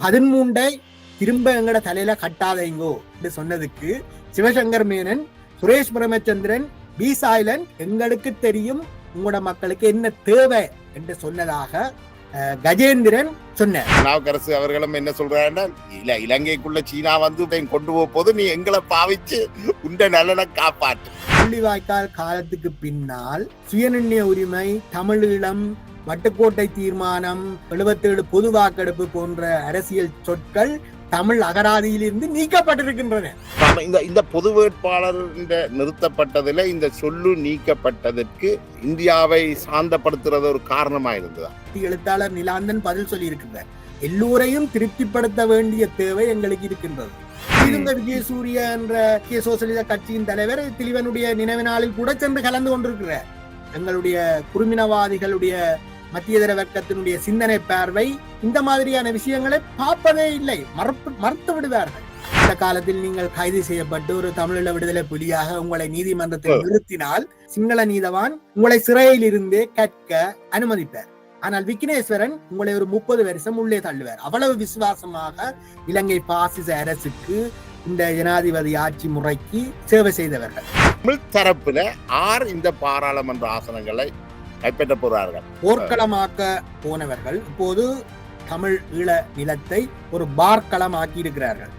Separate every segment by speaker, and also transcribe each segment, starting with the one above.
Speaker 1: 13 திரும்ப எங்கட தலையில கட்டாதைங்கோ என்று சொன்னதுக்கு சிவசங்கர் மேனன், சுரேஷ் பிரமச்சந்திரன், பி சைலண்ட் எங்களுக்கு தெரியும் உங்களோட மக்களுக்கு என்ன தேவை என்று சொன்னதாக கஜேந்திரன் சொன்னார்.
Speaker 2: நாவுக்கரசு அவர்களும் என்ன சொல்றாருன்னா, இல்ல இலங்கைக்குள்ள சீனா வந்து கொண்டு போது நீ எங்களை பாவிச்சு உண்ட நலனை காப்பாற்று.
Speaker 1: முள்ளிவாய்க்கால் காலத்துக்கு பின்னால் சுயநிர்ணய உரிமை, தமிழீழம், வட்டுக்கோட்டை தீர்மானம், 77 பொது வாக்கெடுப்பு போன்ற அரசியல் சொற்கள் தமிழ் அகராதியிலிருந்து நீக்கப்பட்டிருக்கின்றன.
Speaker 2: இந்த பொது வேட்பாளர் நிறுத்தப்பட்டதுல இந்த சொல்லு நீக்கப்பட்டதற்கு இந்தியாவை சாந்தப்படுத்துறது ஒரு காரணமா இருந்ததா?
Speaker 1: எழுத்தாளர் நிலாந்தன் பதில் சொல்லி இருக்கிறார். எல்லோரையும் திருப்திப்படுத்த வேண்டிய தேவை எங்களுக்கு இருக்கின்றது. விஜயசூரிய என்ற சோசலிச கட்சியின் தலைவர் திலீவனுடைய நினைவு நாளில் கூட சென்று கலந்து கொண்டிருக்கிறார். எங்களுடைய குறுமினவாதிகளுடைய மத்தியதர வர்க்கத்தினுடைய சிந்தனை பார்வை இந்த மாதிரியான விஷயங்களை பார்ப்பதே இல்லை, மறுத்து விடுவார்கள். இந்த காலத்தில் நீங்கள் கைது செய்யப்பட்டு ஒரு தமிழீழ விடுதலை புலியாக உங்களை நீதிமன்றத்தில் நிறுத்தினால் சிங்கள நீதவான் உங்களை சிறையில் இருந்தே கற்க அனுமதிப்பார். ஆனால் விக்னேஸ்வரன் உங்களை ஒரு 30 வருஷம் உள்ளே தள்ளுவார். அவ்வளவு விசுவாசமாக இலங்கை பாசிச அரசுக்கு, இந்த ஜனாதிபதி ஆட்சி முறைக்கு சேவை செய்தவர்கள்.
Speaker 2: தமிழ் தரப்புல ஆர் இந்த பாராளுமன்ற ஆசனங்களை கைப்பற்ற போறார்கள்.
Speaker 1: போர்க்களமாக்க போனவர்கள் இப்போது தமிழ் ஈழ நிலத்தை ஒரு பார்க்களம் ஆக்கி இருக்கிறார்கள்.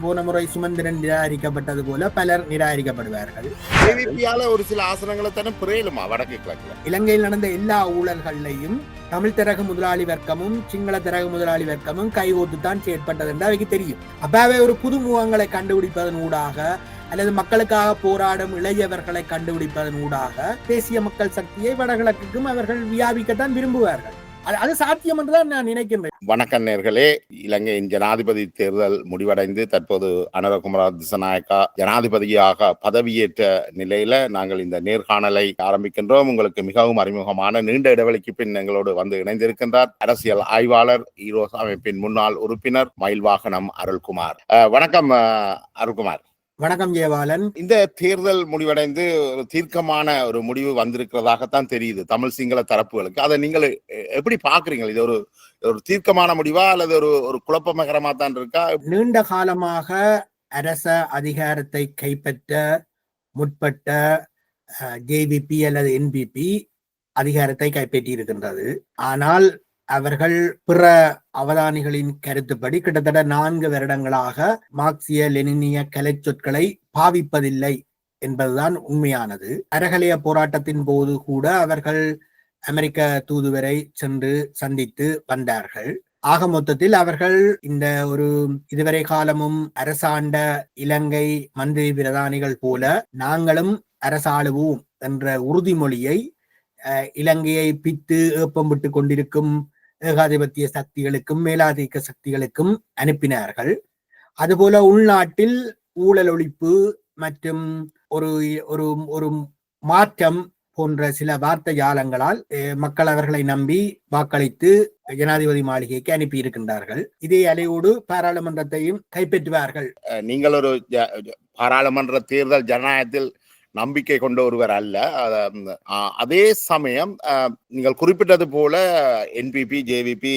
Speaker 1: போன முறை சுமந்திரன் நிராகரிக்கப்பட்டது போல பலர் நிராகரிக்கப்படுவார்கள்.
Speaker 2: ஒரு சில ஆசனங்களை தானே புரியலுமா வடக்கு கிழக்குல?
Speaker 1: இலங்கையில் நடந்த எல்லா ஊழல்களையும் தமிழ் திறகு முதலாளி வர்க்கமும் சிங்கள திறகு முதலாளி வர்க்கமும் கைகோத்துத்தான் செயற்பட்டது என்று அவைக்கு தெரியும். அப்பாவே ஒரு புது முகங்களை கண்டுபிடிப்பதன் ஊடாக அல்லது மக்களுக்காக போராடும் இளையவர்களை கண்டுபிடிப்பதன் ஊடாக தேசிய மக்கள் சக்தியை வடகிழக்குக்கும் அவர்கள் வியாபிக்கத்தான் விரும்புவார்கள். அது சாத்தியம் என்றுதான் நான் நினைக்கின்றேன்.
Speaker 2: வணக்கம் நேர்களே, இலங்கையின் ஜனாதிபதி தேர்தல் முடிவடைந்து தற்போது அனுரகுமார திசாநாயக்கா ஜனாதிபதியாக பதவியேற்ற நிலையில நாங்கள் இந்த நேர்காணலை ஆரம்பிக்கின்றோம். உங்களுக்கு மிகவும் அறிமுகமான நீண்ட இடைவெளிக்கு பின் எங்களோடு வந்து இணைந்திருக்கின்றார் அரசியல் ஆய்வாளர், ஈரோஸ் அமைப்பின் முன்னாள் உறுப்பினர் மயில்வாகனம் அருள்குமார். வணக்கம் அருள்குமார்.
Speaker 1: வணக்கம் ஜெயபாலன்.
Speaker 2: இந்த தேர்தல் முடிவடைந்து ஒரு தீர்க்கமான ஒரு முடிவு வந்திருக்கிறதாகத்தான் தெரியுது தமிழ் சிங்கள தரப்புகளுக்கு. அதை நீங்கள் எப்படி பாக்குறீங்க? இது ஒரு தீர்க்கமான முடிவா அல்லது ஒரு குழப்பமகரமா தான் இருக்கா?
Speaker 1: நீண்ட காலமாக அரச அதிகாரத்தை கைப்பற்ற முற்பட்ட ஜேவிபி அல்லது என்பிபி அதிகாரத்தை கைப்பற்றி இருக்கின்றது. ஆனால் அவர்கள் பிற அவதானிகளின் கருத்துப்படி கிட்டத்தட்ட 4 வருடங்களாக மார்க்சிய லெனினிய கலை சொற்களை பாவிப்பதில்லை என்பதுதான் உண்மையானது. அறகலைய போராட்டத்தின் போது கூட அவர்கள் அமெரிக்க தூதுவரை சென்று சந்தித்து வந்தார்கள். ஆக மொத்தத்தில் அவர்கள் இந்த ஒரு இதுவரை காலமும் அரசாண்ட இலங்கை மந்திரி பிரதானிகள் போல நாங்களும் அரசாளுவோம் என்ற உறுதிமொழியை இலங்கையை பித்து ஏப்பம் விட்டு கொண்டிருக்கும் ஏகாதிபத்திய சக்திகளுக்கும் மேலாதிக்க சக்திகளுக்கும் அனுப்பினார்கள். அதுபோல உள்நாட்டில் ஊழல் ஒழிப்பு மற்றும் ஒரு மாற்றம் போன்ற சில வார்த்தை ஜாலங்களால் மக்கள் அவர்களை நம்பி வாக்களித்து ஜனாதிபதி மாளிகைக்கு அனுப்பி இருக்கின்றார்கள். இதே அலையோடு பாராளுமன்றத்தையும் கைப்பற்றுவார்கள்.
Speaker 2: நீங்கள் ஒரு பாராளுமன்ற தேர்தல் ஜனநாயகத்தில் நம்பிக்கை கொண்ட ஒருவர் அல்ல. அதே சமயம் நீங்கள் குறிப்பிட்டது போல என்பிபி ஜேவிபி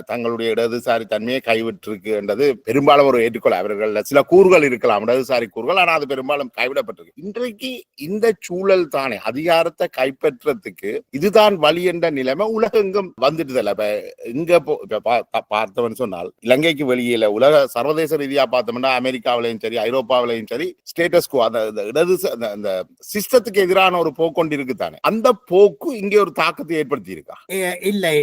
Speaker 2: தங்களுடைய இடதுசாரி தன்மையை கைவிட்டிருக்கு என்றது பெரும்பாலும் ஒரு ஏற்றுக்கொள்ள. அவர்கள் சில கூறுகள் இருக்கலாம், இடதுசாரி கூறுகள், ஆனால் அது பெரும்பாலும் கைவிடப்பட்டிருக்கு. இன்றைக்கு இந்த சூழல் தானே அதிகாரத்தை கைப்பற்றதுக்கு இதுதான் வழி என்ற நிலைமை உலகெங்கும் வந்துட்டுதல்ல. இப்ப இங்க பார்த்தவன் சொன்னால் இலங்கைக்கு வெளியில உலக சர்வதேச ரீதியா பார்த்தோம்னா அமெரிக்காவிலையும் சரி ஐரோப்பாவிலையும் சரி ஸ்டேட்டஸ் கோ அந்த இடதுசாரி அந்த சிஸ்டத்துக்கு எதிரான ஒரு போக்கு கொண்டு இருக்குதானே. அந்த போக்கு இங்கே ஒரு தாக்கத்தை ஏற்படுத்தி இருக்கா?
Speaker 1: இல்லை,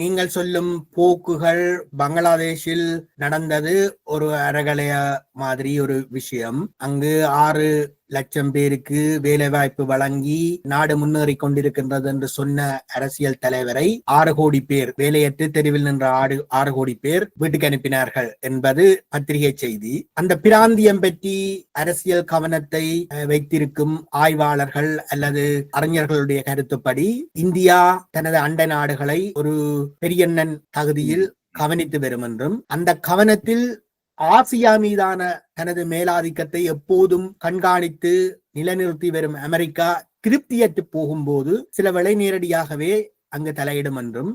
Speaker 1: நீங்கள் சொல்லும் போக்குகள் பங்களாதேஷில் நடந்தது ஒரு அறகலைய மாதிரி ஒரு விஷயம். அங்கு 6 லட்சம் பேருக்கு வேலை வாய்ப்பு வழங்கி நாடு முன்னேறி கொண்டிருக்கின்றது என்று சொன்ன அரசியல் தலைவரை 6 கோடி பேர் வேலையற்று தெருவில் நின்ற 6 கோடி பேர் வீட்டுக்கு அனுப்பினார்கள் என்பது பத்திரிகை செய்தி. அந்த பிராந்தியம் பற்றி அரசியல் கவனத்தை வைத்திருக்கும் ஆய்வாளர்கள் அல்லது அறிஞர்களுடைய கருத்துப்படி இந்தியா தனது அண்டை நாடுகளை ஒரு பெரியண்ணன் தகுதியில் கவனித்து வரும் என்றும் அந்த கவனத்தில் ஆசியா மீதான தனது மேலாதிக்கத்தை எப்போதும் கண்காணித்து நிலைநிறுத்தி வரும் அமெரிக்கா திருப்தியற்று போகும்போது சில வேளை நேரடியாகவே அங்கு தலையிடும் என்றும்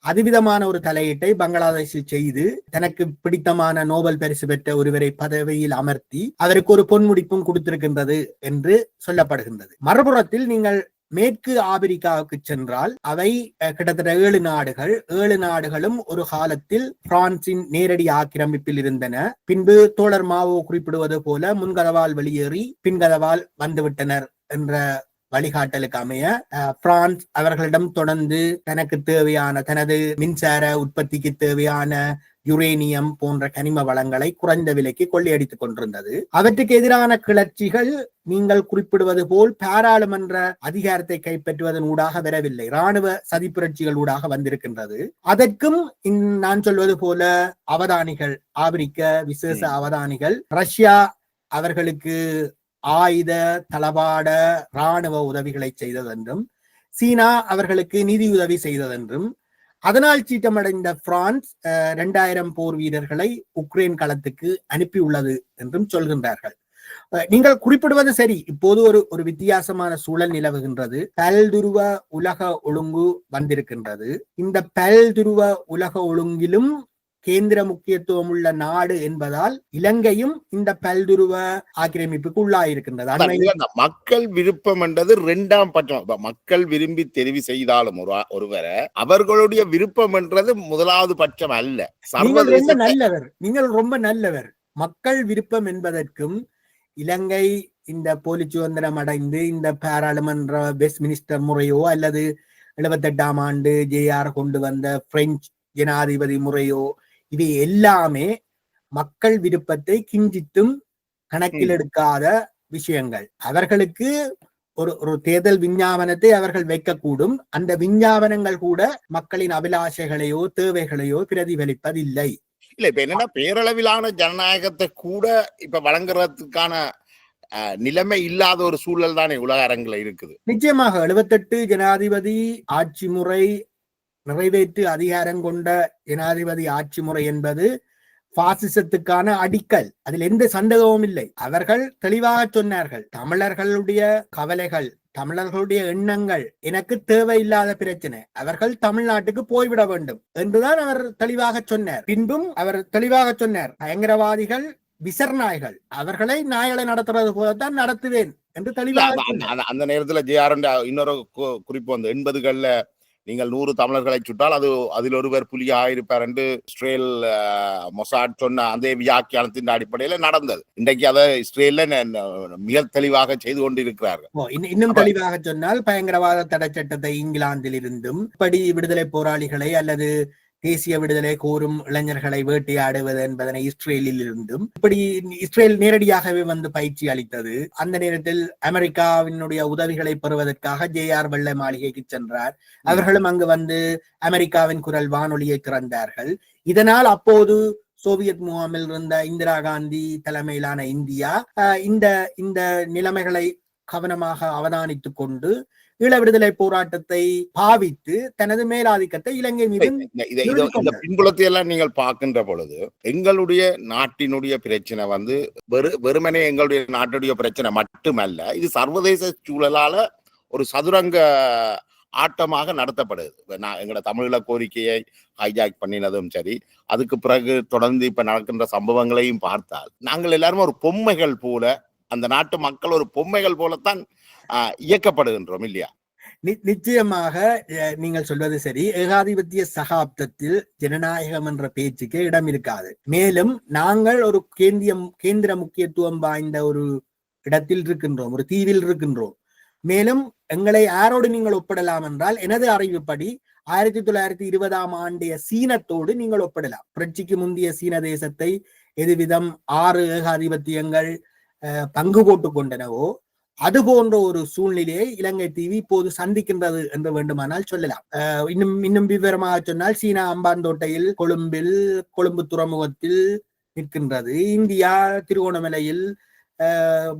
Speaker 1: அதுவிதமான ஒரு தலையீட்டை பங்களாதேஷில் செய்து தனக்கு பிடித்தமான நோபல் பரிசு பெற்ற ஒருவரை பதவியில் அமர்த்தி அவருக்கு ஒரு பொன்முடிப்பும் கொடுத்திருக்கின்றது என்று சொல்லப்படுகின்றது. மறுபுறத்தில் நீங்கள் மேற்கு ஆப்பிரிக்காவுக்கு சென்றால் அவை கிட்டத்தட்ட 7 நாடுகள். 7 நாடுகளும் ஒரு காலத்தில் பிரான்சின் நேரடி ஆக்கிரமிப்பில் இருந்தன. பின்பு தோழர் மாவோ குறிப்பிடுவது போல முன்கதவால் வெளியேறி பின்கதவால் வந்துவிட்டனர் என்ற வழிகாட்டலுக்கு அமைய பிரான்ஸ் அவர்களிடம் தொடர்ந்து தனக்கு தேவையான தனது மின்சார உற்பத்திக்கு தேவையான யுரேனியம் போன்ற கனிம வளங்களை குறைந்த விலைக்கு கொள்ளையடித்துக் கொண்டிருந்தது. அவற்றுக்கு எதிரான கிளர்ச்சிகள் நீங்கள் குறிப்பிடுவது போல் பாராளுமன்ற அதிகாரத்தை கைப்பற்றுவதன் ஊடாக வரவில்லை, இராணுவ சதி புரட்சிகள் ஊடாக வந்திருக்கின்றது. அதற்கும் நான் சொல்வது போல அவதானிகள், ஆப்பிரிக்க விசேஷ அவதானிகள் ரஷ்யா அவர்களுக்கு ஆயுத தளவாட இராணுவ உதவிகளை செய்ததென்றும் சீனா அவர்களுக்கு நிதியுதவி செய்ததென்றும் அதனால் சீட்டமடைந்த பிரான்ஸ் 2000 போர் வீரர்களை உக்ரைன் களத்துக்கு அனுப்பியுள்ளது என்றும் சொல்கின்றார்கள். நீங்கள் குறிப்பிடுவது சரி. இப்போது ஒரு வித்தியாசமான சூழல் நிலவுகின்றது. பல்துருவ உலக ஒழுங்கு வந்திருக்கின்றது. இந்த பல்துருவ உலக ஒழுங்கிலும் கேந்திர முக்கியத்துவம் உள்ள நாடு என்பதால் இலங்கையும் இந்த பல்துருவ ஆக்கிரமிப்புக்கு உள்ளாயிருக்கின்றது.
Speaker 2: மக்கள் விருப்பம் என்றது 2ஆம் பட்சம். மக்கள் விரும்பி தெரிவு செய்தாலும் ஒருவரை அவர்களுடைய விருப்பம் என்றது 1வது பட்சம் அல்ல.
Speaker 1: நீங்கள் ரொம்ப நல்லவர். மக்கள் விருப்பம் என்பதற்கும் இலங்கை இந்த போலி சுதந்திரம் அடைந்து இந்த பாராளுமன்ற வெஸ்ட்மினிஸ்டர் முறையோ அல்லது 78ஆம் ஆண்டு ஜேஆர் கொண்டு வந்த பிரெஞ்சு ஜனாதிபதி முறையோ இது எல்லாமே மக்கள் விருப்பத்தை கிஞ்சித்தும் கணக்கில் எடுக்காத விஷயங்கள். அவர்களுக்கு ஒரு தேர்தல் விஞ்ஞாபனத்தை அவர்கள் வைக்கக்கூடும். அந்த விஞ்ஞாபனங்கள் கூட மக்களின் அபிலாஷைகளையோ தேவைகளையோ பிரதிபலிப்பதில்லை.
Speaker 2: இல்ல, இப்ப என்னன்னா பேரளவிலான ஜனநாயகத்தை கூட இப்ப வழங்குறதுக்கான நிலைமை இல்லாத ஒரு சூழல் தானே உலக அரங்குல இருக்குது.
Speaker 1: நிச்சயமாக 78 ஜனாதிபதி ஆட்சி முறை, நிறைவேற்று அதிகாரம் கொண்ட ஜனாதிபதி ஆட்சி முறை என்பது பாசிசத்துக்கான அடிக்கல். அதில் எந்த சந்தேகமும் இல்லை. அவர்கள் தெளிவாக சொன்னார்கள், தமிழர்களுடைய கவலைகள், தமிழர்களுடைய எண்ணங்கள் எனக்கு தேவையில்லாத பிரச்சனை, அவர்கள் தமிழ்நாட்டுக்கு போய்விட வேண்டும் என்றுதான் அவர் தெளிவாக சொன்னார். பின்பும் அவர் தெளிவாக சொன்னார், பயங்கரவாதிகள் விசர்நாய்கள், அவர்களை நாய்களை நடத்துறது போலத்தான் நடத்துவேன் என்று தெளிவாக.
Speaker 2: அந்த நேரத்தில் ஜேஆர் இன்னொரு குறிப்பு வந்து 80களில் நீங்கள் 100 தமிழர்களை சுட்டால் அதில் ஒருவர் புலியாக இருப்பார் என்று இஸ்ரேல் மொசாட் சொன்ன அந்த வியாக்கியானத்தின் அடிப்படையில் நடந்தது. இன்றைக்கு அதை இஸ்ரேல்ல மிக தெளிவாக செய்து கொண்டிருக்கிறார்கள்.
Speaker 1: இன்னும் தெளிவாக சொன்னால் பயங்கரவாத தடை சட்டத்தை இங்கிலாந்தில் இருந்தும் இப்படி விடுதலை போராளிகளை அல்லது தேசிய விடுதலை கோரும் இளைஞர்களை வேட்டையாடுவது என்பதனை இஸ்ரேலில் இருந்தும் இப்படி இஸ்ரேல் நேரடியாகவே வந்து பயிற்சி அளித்தது. அந்த நேரத்தில் அமெரிக்காவினுடைய உதவிகளை பெறுவதற்காக ஜேஆர் வெள்ளை மாளிகைக்கு சென்றார். அவர்களும் அங்கு வந்து அமெரிக்காவின் குரல் வானொலியை திறந்தார்கள். இதனால் அப்போது சோவியத் முகாமில் இருந்த இந்திரா காந்தி தலைமையிலான இந்தியா இந்த நிலைமைகளை கவனமாக அவதானித்துக் கொண்டு ஈழ விடுதலை போராட்டத்தை பாவித்து தனது மேலாதிக்கத்தை இலங்கை மீது
Speaker 2: இந்த பின்புலத்தை எல்லாம் நீங்கள் பார்க்கின்ற பொழுது எங்களுடைய நாட்டினுடைய பிரச்சனை வந்து வெறுமனே எங்களுடைய நாட்டுடைய பிரச்சனை மட்டுமல்ல, இது சர்வதேச சூழலால ஒரு சதுரங்க ஆட்டமாக நடத்தப்படுது. எங்களோட தமிழீழ கோரிக்கையை ஹைஜாக் பண்ணினதும் சரி, அதுக்கு பிறகு தொடர்ந்து இப்ப நடக்கின்ற சம்பவங்களையும் பார்த்தால் நாங்கள் எல்லாருமே ஒரு பொம்மைகள் போல, அந்த நாட்டு மக்கள் ஒரு பொம்மைகள் போலத்தான் இயக்கப்படுகின்றோம் இல்லையா?
Speaker 1: நிச்சயமாக நீங்கள் சொல்வது சரி. ஏகாதிபத்திய சகாப்தத்தில் ஜனநாயகம் என்ற பேச்சுக்கு இடம் இருக்காது. மேலும் நாங்கள் ஒரு கேந்திர முக்கியத்துவம் வாய்ந்த ஒரு இடத்தில் இருக்கின்றோம், ஒரு தீவில் இருக்கின்றோம். மேலும் எங்களை யாரோடு நீங்கள் ஒப்பிடலாம் என்றால், எனது அறிவுப்படி 1920ஆம் ஆண்டிய சீனத்தோடு நீங்கள் ஒப்பிடலாம். புரட்சிக்கு முந்தைய சீன தேசத்தை எதுவிதம் 6 ஏகாதிபத்தியங்கள் பங்கு போட்டுக் கொண்டனவோ அது போன்ற ஒரு சூழ்நிலையை இலங்கை தீவு இப்போது சந்திக்கின்றது என்று வேண்டுமானால் சொல்லலாம். இன்னும் விவரமாக சொன்னால், சீனா அம்பாந்தோட்டையில் கொழும்பு துறைமுகத்தில் நிற்கின்றது. இந்தியா திருகோணமலையில்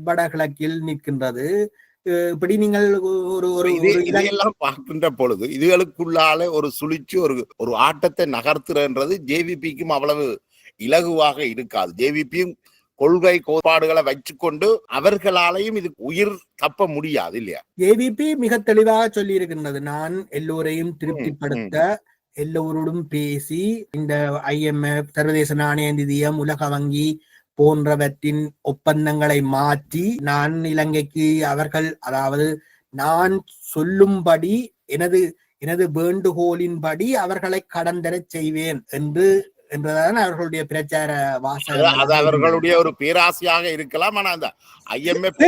Speaker 1: வடகிழக்கில் நிற்கின்றது. இப்படி நீங்கள்
Speaker 2: இதெல்லாம் பார்க்கின்ற பொழுது இதுகளுக்குள்ளால ஒரு சுழிச்சு ஒரு ஆட்டத்தை நகர்த்துறன்றது ஜேவிபிக்கும் அவ்வளவு இலகுவாக இருக்காது. ஜேவிபியும் கொள்கை கோட்பாடுகளை வச்சுக்கொண்டு அவர்களாலையும் இது உயிர் தப்ப முடியாது இல்லையா?
Speaker 1: ஜேவிபி மிக தெளிவாக சொல்லி இருக்கின்றது, நான் எல்லோரையும் திருப்திப்படுத்த எல்லோரோடும் பேசி இந்த IMF, சர்வதேச நாணய நிதியம், உலக வங்கி போன்றவற்றின் ஒப்பந்தங்களை மாற்றி நான் இலங்கைக்கு அவர்கள், அதாவது நான் சொல்லும்படி எனது எனது வேண்டுகோளின்படி அவர்களை கடந்தரச் செய்வேன் என்றுதான் அவர்களுடைய பிரச்சார
Speaker 2: அது
Speaker 1: வாசகங்கள்
Speaker 2: அவர்களுடைய ஒரு பேராசையாக இருக்கலாம். ஆனா அந்த IMF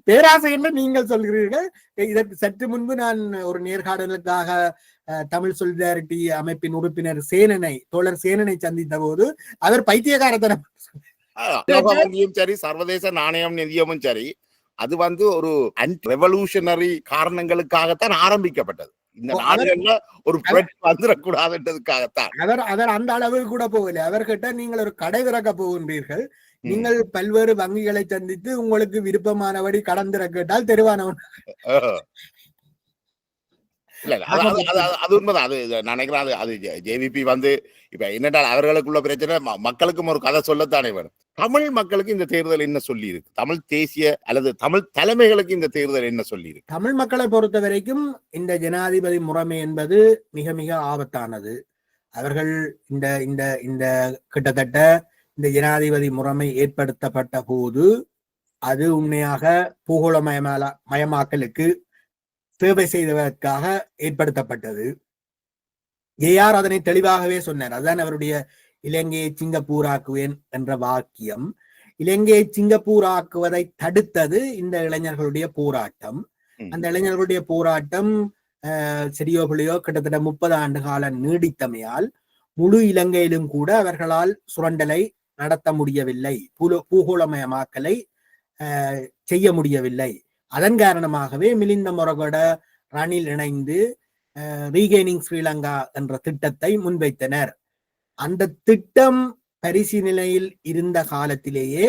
Speaker 1: பேராசை என்று நீங்கள் சொல்கிறீர்கள். இதற்கு சற்று முன்பு நான் ஒரு நேர்காணலுக்காக தமிழ் சொலிடாரிட்டி அமைப்பின் உறுப்பினர் தோழர் சேனனை சந்தித்த போது அவர் பைத்தியகாரத்தனம்,
Speaker 2: உலக வங்கியும் சரி சர்வதேச நாணயம் நிதியமும் சரி, அது ஒரு ரெவல்யூஷனரி காரணங்களுக்காகத்தான் ஆரம்பிக்கப்பட்டது. இந்த நாடுகள்ல ஒரு வந்துடக்கூடாதுன்றதுக்காகத்தான்.
Speaker 1: அவர் அந்த அளவுக்கு கூட போகல. அவர்கிட்ட நீங்கள் ஒரு கடை திறக்க போகின்றீர்கள், நீங்கள் பல்வேறு வங்கிகளை சந்தித்து உங்களுக்கு விருப்பமானபடி கடன் திறக்க கேட்டால் தெருவானவன்.
Speaker 2: இல்ல அது உண்மைதான். அது நினைக்கிறேன். அது JVP இப்ப என்னடா அவர்களுக்குள்ள பிரச்சனை, மக்களுக்கும் ஒரு கதை சொல்லத்தானே வேணும். தமிழ் மக்களுக்கு இந்த தேர்தல் என்ன சொல்லி இருக்கு? தமிழ் தேசிய அல்லது தமிழ் தலைமைகளுக்கு இந்த தேர்தல் என்ன சொல்லி இருக்கு?
Speaker 1: தமிழ் மக்களை பொறுத்த வரைக்கும் இந்த ஜனாதிபதி முறைமை என்பது மிக மிக ஆபத்தானது. அவர்கள் இந்த இந்த இந்த கிட்டத்தட்ட இந்த ஜனாதிபதி முறைமை ஏற்படுத்தப்பட்ட போது அது உண்மையாக பூகோளமயமாக்கலுக்கு சேவை செய்வதற்காக ஏற்படுத்தப்பட்டது. AR அதனை தெளிவாகவே சொன்னார். அதுதான் அவருடைய இலங்கையை சிங்கப்பூர் ஆக்குவேன் என்ற வாக்கியம். இலங்கையை சிங்கப்பூர் ஆக்குவதை தடுத்தது இந்த இளைஞர்களுடைய போராட்டம். அந்த இளைஞர்களுடைய போராட்டம் சரியோ பிள்ளையோ கிட்டத்தட்ட 30 ஆண்டு காலம் நீடித்தமையால் முழு இலங்கையிலும் கூட அவர்களால் சுரண்டலை நடத்த முடியவில்லை, பூகோளமயமாக்கலை செய்ய முடியவில்லை. அதன் காரணமாகவே மிலிந்த மொரகொட ரணில் இணைந்து ரீகெய்னிங் ஸ்ரீலங்கா என்ற திட்டத்தை முன்வைத்தனர். அந்த திட்டம் பரிசீலனையில் இருந்த காலத்திலேயே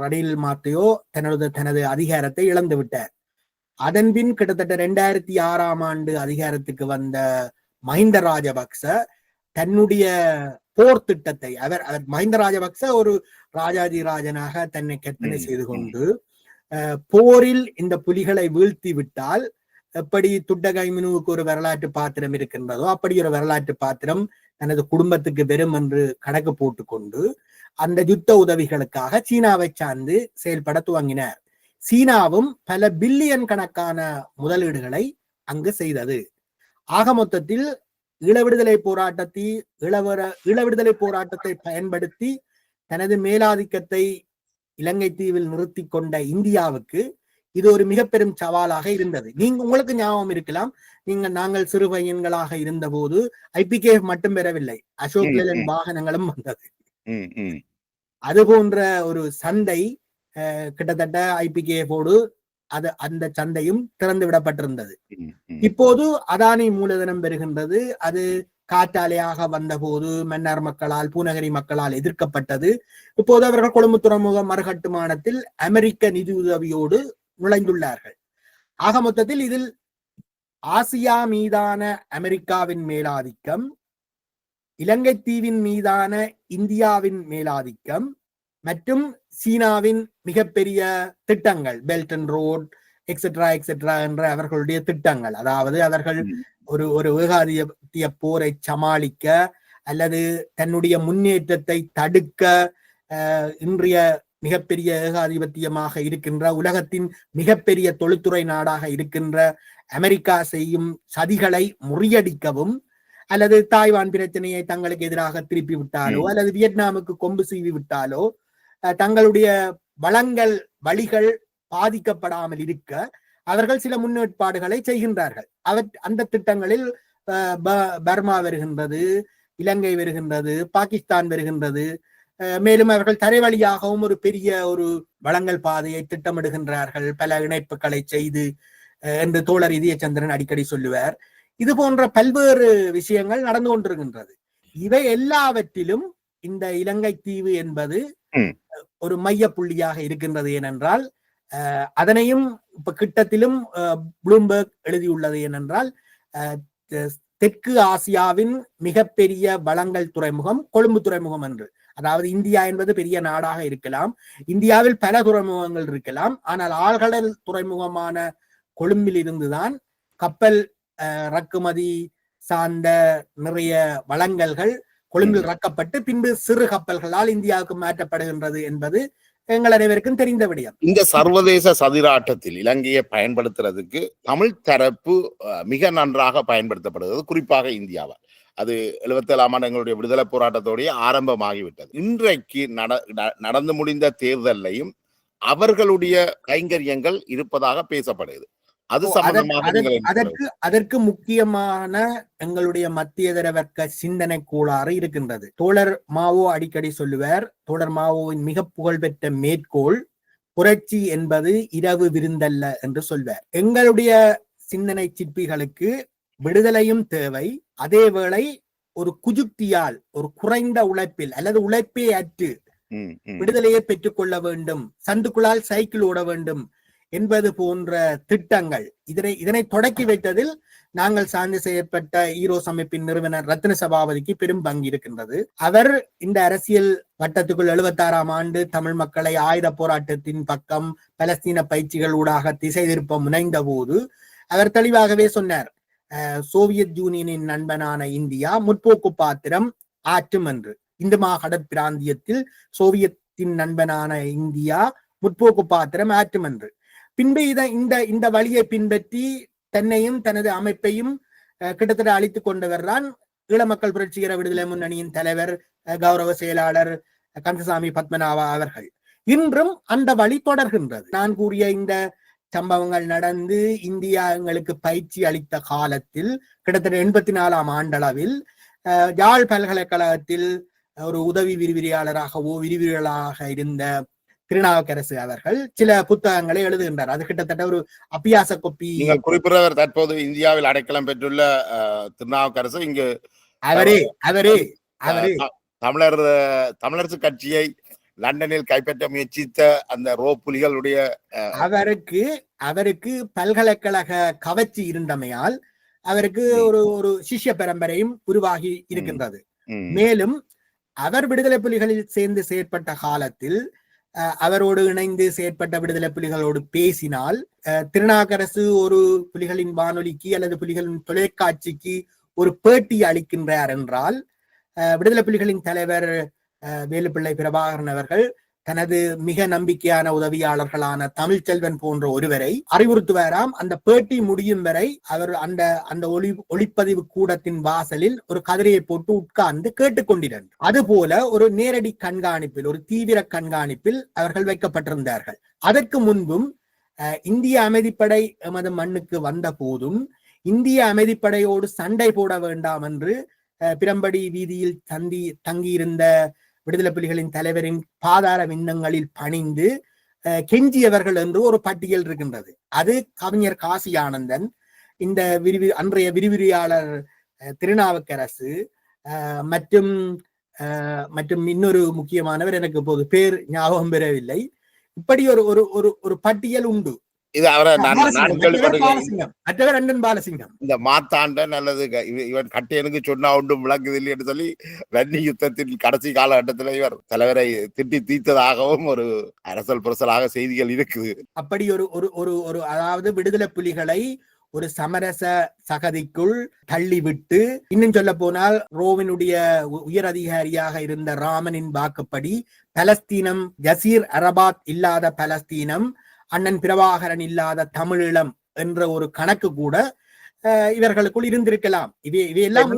Speaker 1: ரணில் மாத்தையோ தனது அதிகாரத்தை இழந்து விட்டார். அதன் பின் கிட்டத்தட்ட 2006ஆம் ஆண்டு அதிகாரத்துக்கு வந்த மஹிந்த ராஜபக்ச தன்னுடைய போர் திட்டத்தை மஹிந்த ராஜபக்ச ஒரு ராஜாஜி ராஜனாக தன்னை கற்பனை செய்து கொண்டு போரில் இந்த புலிகளை வீழ்த்தி விட்டால் எப்படி துட்டகைமினுவுக்கு ஒரு வரலாற்று பாத்திரம் இருக்கின்றதோ அப்படி ஒரு வரலாற்று பாத்திரம் தனது குடும்பத்துக்கு வெறும் என்று கணக்கு போட்டுக்கொண்டு அந்த யுத்த உதவிகளுக்காக சீனாவை சார்ந்து செயல்பட துவங்கினார். சீனாவும் பல பில்லியன் கணக்கான முதலீடுகளை அங்கு செய்தது. ஆக மொத்தத்தில் ஈழவிடுதலை போராட்டத்தை பயன்படுத்தி தனது மேலாதிக்கத்தை இலங்கை தீவில் நிறுத்தி கொண்ட இந்தியாவுக்கு இது ஒரு மிக பெரும் சவாலாக இருந்தது. உங்களுக்கு ஞாபகம் இருக்கலாம், நாங்கள் சிறு பையன்களாக இருந்த போது IPKF மட்டும் பெறவில்லை, அசோக் லேலன் வாகனங்களும் வந்தது. அது போன்ற ஒரு சந்தை கிட்டத்தட்ட IPKFோடு அந்த சந்தையும் திறந்து விடப்பட்டிருந்தது. இப்போது அதானி மூலதனம் பெறுகின்றது. அது காற்றாலையாக வந்த போது மன்னார் மக்களால், பூநகரி மக்களால் எதிர்க்கப்பட்டது. இப்போது அவர்கள் கொழும்பு துறைமுக மறுகட்டுமானத்தில் அமெரிக்க நிதி உதவியோடு நுழைந்துள்ளார்கள். ஆக மொத்தத்தில் இதில் ஆசியா மீதான அமெரிக்காவின் மேலாதிக்கம், இலங்கை தீவின் மீதான இந்தியாவின் மேலாதிக்கம் மற்றும் சீனாவின் மிகப்பெரிய திட்டங்கள், belt and road etcetera etcetera என்ற அவர்களுடைய திட்டங்கள், அதாவது அவர்கள் ஒரு ஏகாதிபத்திய போரை சமாளிக்க அல்லது தன்னுடைய முன்னேற்றத்தை தடுக்க இன்றைய மிகப்பெரிய ஏகாதிபத்தியமாக இருக்கின்ற, உலகத்தின் மிகப்பெரிய தொழில்துறை நாடாக இருக்கின்ற அமெரிக்கா செய்யும் சதிகளை முறியடிக்கவும், அல்லது தாய்வான் பிரச்சனையை தங்களுக்கு எதிராக திருப்பி விட்டாலோ அல்லது வியட்நாமுக்கு கொம்பு சீவி விட்டாலோ தங்களுடைய வழிகள் பாதிக்கப்படாமல் இருக்க அவர்கள் சில முன்னேற்பாடுகளை செய்கின்றார்கள். அந்த திட்டங்களில் பர்மா வருகின்றது, இலங்கை வருகின்றது, பாகிஸ்தான் வருகின்றது. மேலும் அவர்கள் தரை வழியாகவும் ஒரு பெரிய ஒரு வளங்கள் பாதையை திட்டமிடுகின்றார்கள், பல இணைப்புகளை செய்து என்று தோழர் இதயச்சந்திரன் அடிக்கடி சொல்லுவார். இது போன்ற பல்வேறு விஷயங்கள் நடந்து கொண்டிருக்கின்றது. இவை எல்லாவற்றிலும் இந்த இலங்கை தீவு என்பது ஒரு மைய புள்ளியாக இருக்கின்றது. ஏனென்றால் அதனையும் இப்ப கிட்டத்திலும் ப்ளூம்பர்க் எழுதியுள்ளது. ஏனென்றால் தெற்கு ஆசியாவின் மிகப்பெரிய வளங்கள் துறைமுகம் கொழும்பு துறைமுகம் என்று. அதாவது இந்தியா என்பது பெரிய நாடாக இருக்கலாம், இந்தியாவில் பல துறைமுகங்கள் இருக்கலாம், ஆனால் ஆழ்கடல் துறைமுகமான கொழும்பில் இருந்துதான் கப்பல் இறக்குமதி சார்ந்த நிறைய வளங்கல்கள் கொழும்பில் இறக்கப்பட்டு பின்பு சிறு கப்பல்களால் இந்தியாவுக்கு மாற்றப்படுகின்றது என்பது எங்கள் அனைவருக்கும் தெரிந்த விடயம்.
Speaker 2: இந்த சர்வதேச சதிராட்டத்தில் இலங்கையை பயன்படுத்துறதுக்கு தமிழ் தரப்பு மிக நன்றாக பயன்படுத்தப்படுகிறது, குறிப்பாக இந்தியாவால். அது 77ஆம் ஆண்டு எங்களுடைய விடுதலை போராட்டத்தோடைய ஆரம்பமாகிவிட்டது. இன்றைக்கு நடந்து முடிந்த தேர்தலையும் அவர்களுடைய கைங்கரியங்கள் இருப்பதாக பேசப்படுகிறது. அது
Speaker 1: அதற்கு முக்கியமான எங்களுடைய மத்தியதர வர்க்க சிந்தனை கோளாறு இருக்கின்றது. தோழர் மாவோ அடிக்கடி சொல்லுவார், தோழர் மாவோவின் மிக புகழ்பெற்ற மேற்கோள் புரட்சி என்பது இரவு விருந்தல்ல என்று சொல்வார். எங்களுடைய சிந்தனை சிற்பிகளுக்கு விடுதலையும் தேவை, அதேவேளை ஒரு குஜுக்தியால் ஒரு குறைந்த உழைப்பில் அல்லது உழைப்பே அற்று விடுதலையை பெற்றுக் கொள்ள வேண்டும், சந்துக்குள்ளால் சைக்கிள் ஓட வேண்டும் என்பது போன்ற திட்டங்கள் இதனை தொடக்கி வைத்ததில் நாங்கள் சார்ந்து செய்யப்பட்ட ஈரோஸ் அமைப்பின் நிறுவனர் ரத்ன சபாபதிக்கு பெரும் பங்கு இருக்கின்றது. அவர் இந்த அரசியல் வட்டத்துக்குள் 76ஆம் ஆண்டு தமிழ் மக்களை ஆயுத போராட்டத்தின் பக்கம் பலஸ்தீன பயிற்சிகள் ஊடாக திசை திருப்ப முனைந்த போது அவர் தெளிவாகவே சொன்னார், சோவியத் யூனியனின் நண்பனான இந்தியா முற்போக்கு பாத்திரம் ஆற்றும் என்று. இந்து மாகடற் பிராந்தியத்தில் சோவியத்தின் நண்பனான இந்தியா முற்போக்கு பாத்திரம் ஆற்றும் என்று. பின்பு இந்த வழியை பின்பற்றி தன்னையும் தனது அமைப்பையும் கிட்டத்தட்ட அழித்துக் கொண்டு வர்றான் ஈழ மக்கள் புரட்சிகர விடுதலை முன்னணியின் தலைவர் கௌரவ செயலாளர் கந்தசாமி பத்மநாபா அவர்கள். இன்றும் அந்த வழி தொடர்கின்றது. நான் கூறிய இந்த சம்பவங்கள் நடந்து இந்தியா எங்களுக்கு பயிற்சி அளித்த காலத்தில் கிட்டத்தட்ட 84ஆம் ஆண்டளவில் யாழ் பல்கலைக்கழகத்தில் ஒரு உதவி விரிவிரியாளராக இருந்த திருநாவுக்கரசு அவர்கள் சில புத்தகங்களை எழுதுகின்றார். அது கிட்டத்தட்ட ஒரு அபியாச கொப்பி.
Speaker 2: நீங்கள் குறிப்பிட்டவர் தற்போது இந்தியாவில் அடைக்கலம் பெற்றுள்ள திருநாவுக்கரசு இங்கு
Speaker 1: அவரே
Speaker 2: தமிழரசு கட்சியை லண்டனில் கைப்பற்ற முயற்சித்த அந்த புலிகளுடைய
Speaker 1: அவருக்கு பல்கலைக்கழக கவர்ச்சி இருந்தமையால் அவருக்கு ஒரு சிஷ்ய பரம்பரையும் உருவாகி இருக்கின்றது. மேலும் அவர் விடுதலை புலிகளில் சேர்ந்து செயற்பட்ட காலத்தில் அவரோடு இணைந்து செயற்பட்ட விடுதலை புலிகளோடு பேசினால் திருநாவுக்கரசு ஒரு புலிகளின் வானொலிக்கு அல்லது புலிகளின் தொலைக்காட்சிக்கு ஒரு பேட்டி அளிக்கின்றார் என்றால் விடுதலை புலிகளின் தலைவர் வேலுப்பிள்ளை பிரபாகரன் அவர்கள் தனது மிக நம்பிக்கையான உதவியாளர்களான தமிழ்ச்செல்வன் போன்ற ஒருவரை அறிவுறுத்துவாராம். அந்த பேட்டி முடியும் வரை அவர் அந்த ஒளிப்பதிவு கூடத்தின் வாசலில் ஒரு கதிரையை போட்டு உட்கார்ந்து கேட்டுக்கொண்டிருந்தார். அதுபோல ஒரு நேரடி கண்காணிப்பில், ஒரு தீவிர கண்காணிப்பில் அவர்கள் வைக்கப்பட்டிருந்தார்கள். அதற்கு முன்பும் இந்திய அமைதிப்படை எமது மண்ணுக்கு வந்த போதும் இந்திய அமைதிப்படையோடு சண்டை போட வேண்டாம் என்று பிரம்படி வீதியில் தங்கியிருந்த விடுதலை புலிகளின் தலைவரின் பாதார விண்ணங்களில் பணிந்து கெஞ்சியவர்கள் என்று ஒரு பட்டியல் இருக்கின்றது. அது கவிஞர் காசி ஆனந்தன், இந்த அன்றைய விரிவிரியாளர் திருநாவுக்கரசு மற்றும் இன்னொரு முக்கியமானவர், எனக்கு இப்போது பேர் ஞாபகம் பெறவில்லை. இப்படி ஒரு பட்டியல் உண்டு. பாலசிங்கம்
Speaker 2: இந்த மாத்தாண்டன் அல்லது இவன் கட்டையனுக்கு சொன்னா ஒன்றும் விளங்குது இல்லை என்று சொல்லி ரன்னி யுத்தத்தின் கடைசி காலகட்டத்தில் இவர் தலைவரை திட்டி தீர்த்ததாகவும் ஒரு அரசல் புரசலாக செய்திகள் இருக்குது.
Speaker 1: அப்படி ஒரு அதாவது விடுதலை புலிகளை ஒரு சமரச சகதிக்குள் தள்ளிவிட்டு, இன்னும் சொல்ல போனால் ரோவினுடைய உயர் அதிகாரியாக இருந்த ராமனின் வாக்குப்படி பலஸ்தீனம் ஜசீர் அரபாத் இல்லாத பலஸ்தீனம், அண்ணன் பிரபாகரன் இல்லாத தமிழீழம் என்ற ஒரு கணக்கு கூட இவர்களுக்குள் இருந்திருக்கலாம். இவையெல்லாம்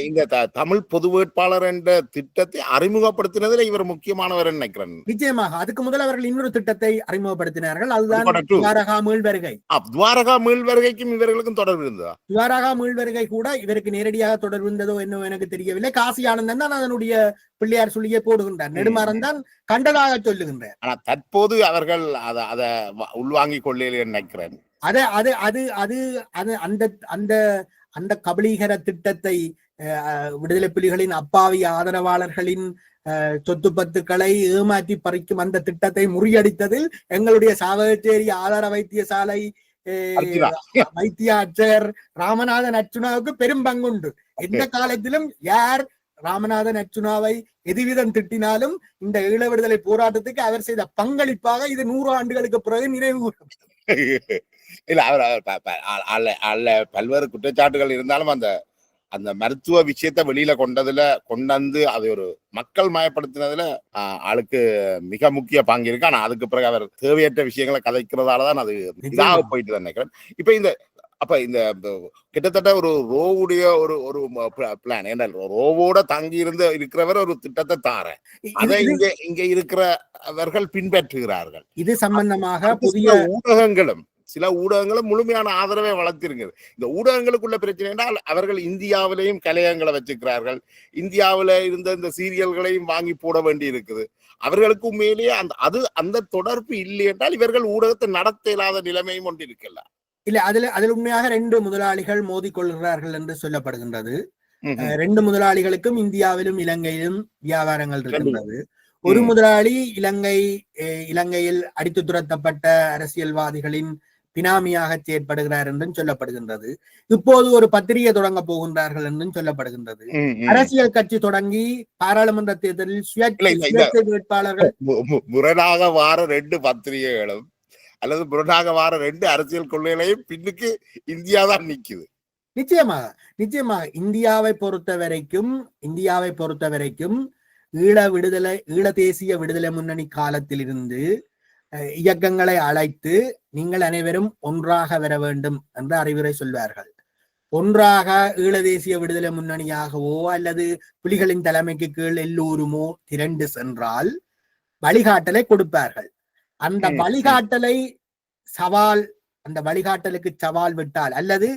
Speaker 2: இந்த தமிழ் பொது வேட்பாளர் என்ற திட்டத்தை அறிமுகப்படுத்தினதில் இவர் முக்கியமானவர் நினைக்கிறேன்.
Speaker 1: நிச்சயமாக அதுக்கு முதல் அவர்கள் இன்னொரு திட்டத்தை அறிமுகப்படுத்தினார்கள். அதுதான் துவாரகா மீள்வருகை.
Speaker 2: துவாரகா மீள்வருகைக்கும் இவர்களுக்கும் தொடர்பு இருந்ததா?
Speaker 1: துவாரகா மீள்வருகை கூட இவருக்கு நேரடியாக தொடர்பு இருந்ததோ என்னவோ எனக்கு தெரியவில்லை. காசி ஆனந்தன் தான் அதனுடைய பிள்ளையார் சொல்லியே போடுகின்றார், நெடுமாறன் தான் கண்டதாக சொல்லுகின்றார்.
Speaker 2: ஆனா தற்போது அவர்கள் அதை உள்வாங்கிக் கொள்ளல நினைக்கிறேன்.
Speaker 1: அந்த கபலீகர திட்டத்தை விடுதலை புலிகளின் அப்பாவி ஆதரவாளர்களின் சொத்து பத்துக்களை ஏமாற்றி பறிக்கும் அந்த திட்டத்தை முறியடித்ததில் எங்களுடைய சாவகச்சேரி ஆதார வைத்தியசாலை வைத்திய அர்ச்சகர் ராமநாதன் அர்ச்சுனாவுக்கு பெரும் பங்குண்டு. எந்த காலத்திலும் யார் ராமநாதன் அர்ச்சுனாவை எதுவிதம் திட்டினாலும் இந்த ஈழ விடுதலை போராட்டத்துக்கு அவர் செய்த பங்களிப்பாக இது 100 ஆண்டுகளுக்கு பிறகு நினைவு
Speaker 2: இல்ல. அவர் பல்வேறு குற்றச்சாட்டுகள் இருந்தாலும் அந்த அந்த மருத்துவ விஷயத்த வெளியில கொண்டு அது ஒரு மக்கள் மயப்படுத்தினதுல ஆளுக்கு மிக முக்கிய பங்கு இருக்கு. ஆனா அதுக்கு பிறகு அவர் தேவையற்ற விஷயங்களை கதைக்கிறதாலதான் அது இதாக போயிட்டு தான் நினைக்கிறேன். இப்ப இந்த கிட்டத்தட்ட ஒரு ரோவுடைய ஒரு பிளான், ஏன்னா ரோவோட தங்கி இருக்கிறவர் ஒரு திட்டத்தை தாரேன், அதை இங்க இருக்கிறவர்கள் பின்பற்றுகிறார்கள்.
Speaker 1: இது சம்பந்தமாக புதிய
Speaker 2: சில ஊடகங்களும் முழுமையான ஆதரவை வளர்த்திருக்கிறது. இந்த ஊடகங்களுக்குள்ள பிரச்சனை என்றால் அவர்கள் இந்தியாவிலையும் கலையங்களை வச்சுக்கிறார்கள், இந்தியாவில இருந்த இந்த சீரியல்களையும் வாங்கி போட வேண்டி இருக்குது. அவர்களுக்கு உண்மையிலேயே அந்த தொடர்பு இல்லை என்றால் இவர்கள் ஊடகத்தை நடத்த இல்லாத நிலைமையும் ஒன்று இருக்கல.
Speaker 1: இல்ல, அதுல உண்மையாக 2 முதலாளிகள் மோதிக்கொள்கிறார்கள் என்று சொல்லப்படுகின்றது. 2 முதலாளிகளுக்கும் இந்தியாவிலும் இலங்கையிலும் வியாபாரங்கள் இருக்கின்றது. ஒரு முதலாளி இலங்கையில் அடித்து துரத்தப்பட்ட அரசியல்வாதிகளின் பினாமியாக செயற்படுகிறார் என்றும் சொல்லப்படுகின்றது. இப்போது ஒரு பத்திரிகை தொடங்க போகின்றார்கள் என்றும் சொல்லப்படுகின்றது. அரசியல் கட்சி தொடங்கி பாராளுமன்ற தேர்தலில் சுயேட்சை வேட்பாளர்கள்
Speaker 2: முரணாக வார 2 பத்திரிகைகளும் அல்லது முரணாக வார 2 அரசியல் கொள்கைகளையும் பின்னுக்கு இந்தியா தான் நிக்குது.
Speaker 1: நிச்சயமாக இந்தியாவை பொறுத்த வரைக்கும் ஈழ தேசிய விடுதலை முன்னணி காலத்தில் இருந்து இயக்கங்களை அழைத்து நீங்கள் அனைவரும் ஒன்றாக வர வேண்டும் என்று அறிவுரை சொல்வார்கள். ஒன்றாக ஈழ தேசிய விடுதலை முன்னணியாகவோ அல்லது புலிகளின் தலைமைக்கு கீழ் எல்லோருமோ திரண்டு சென்றால் வழிகாட்டலை கொடுப்பார்கள். அந்த வழிகாட்டலுக்கு சவால் விட்டால் அல்லது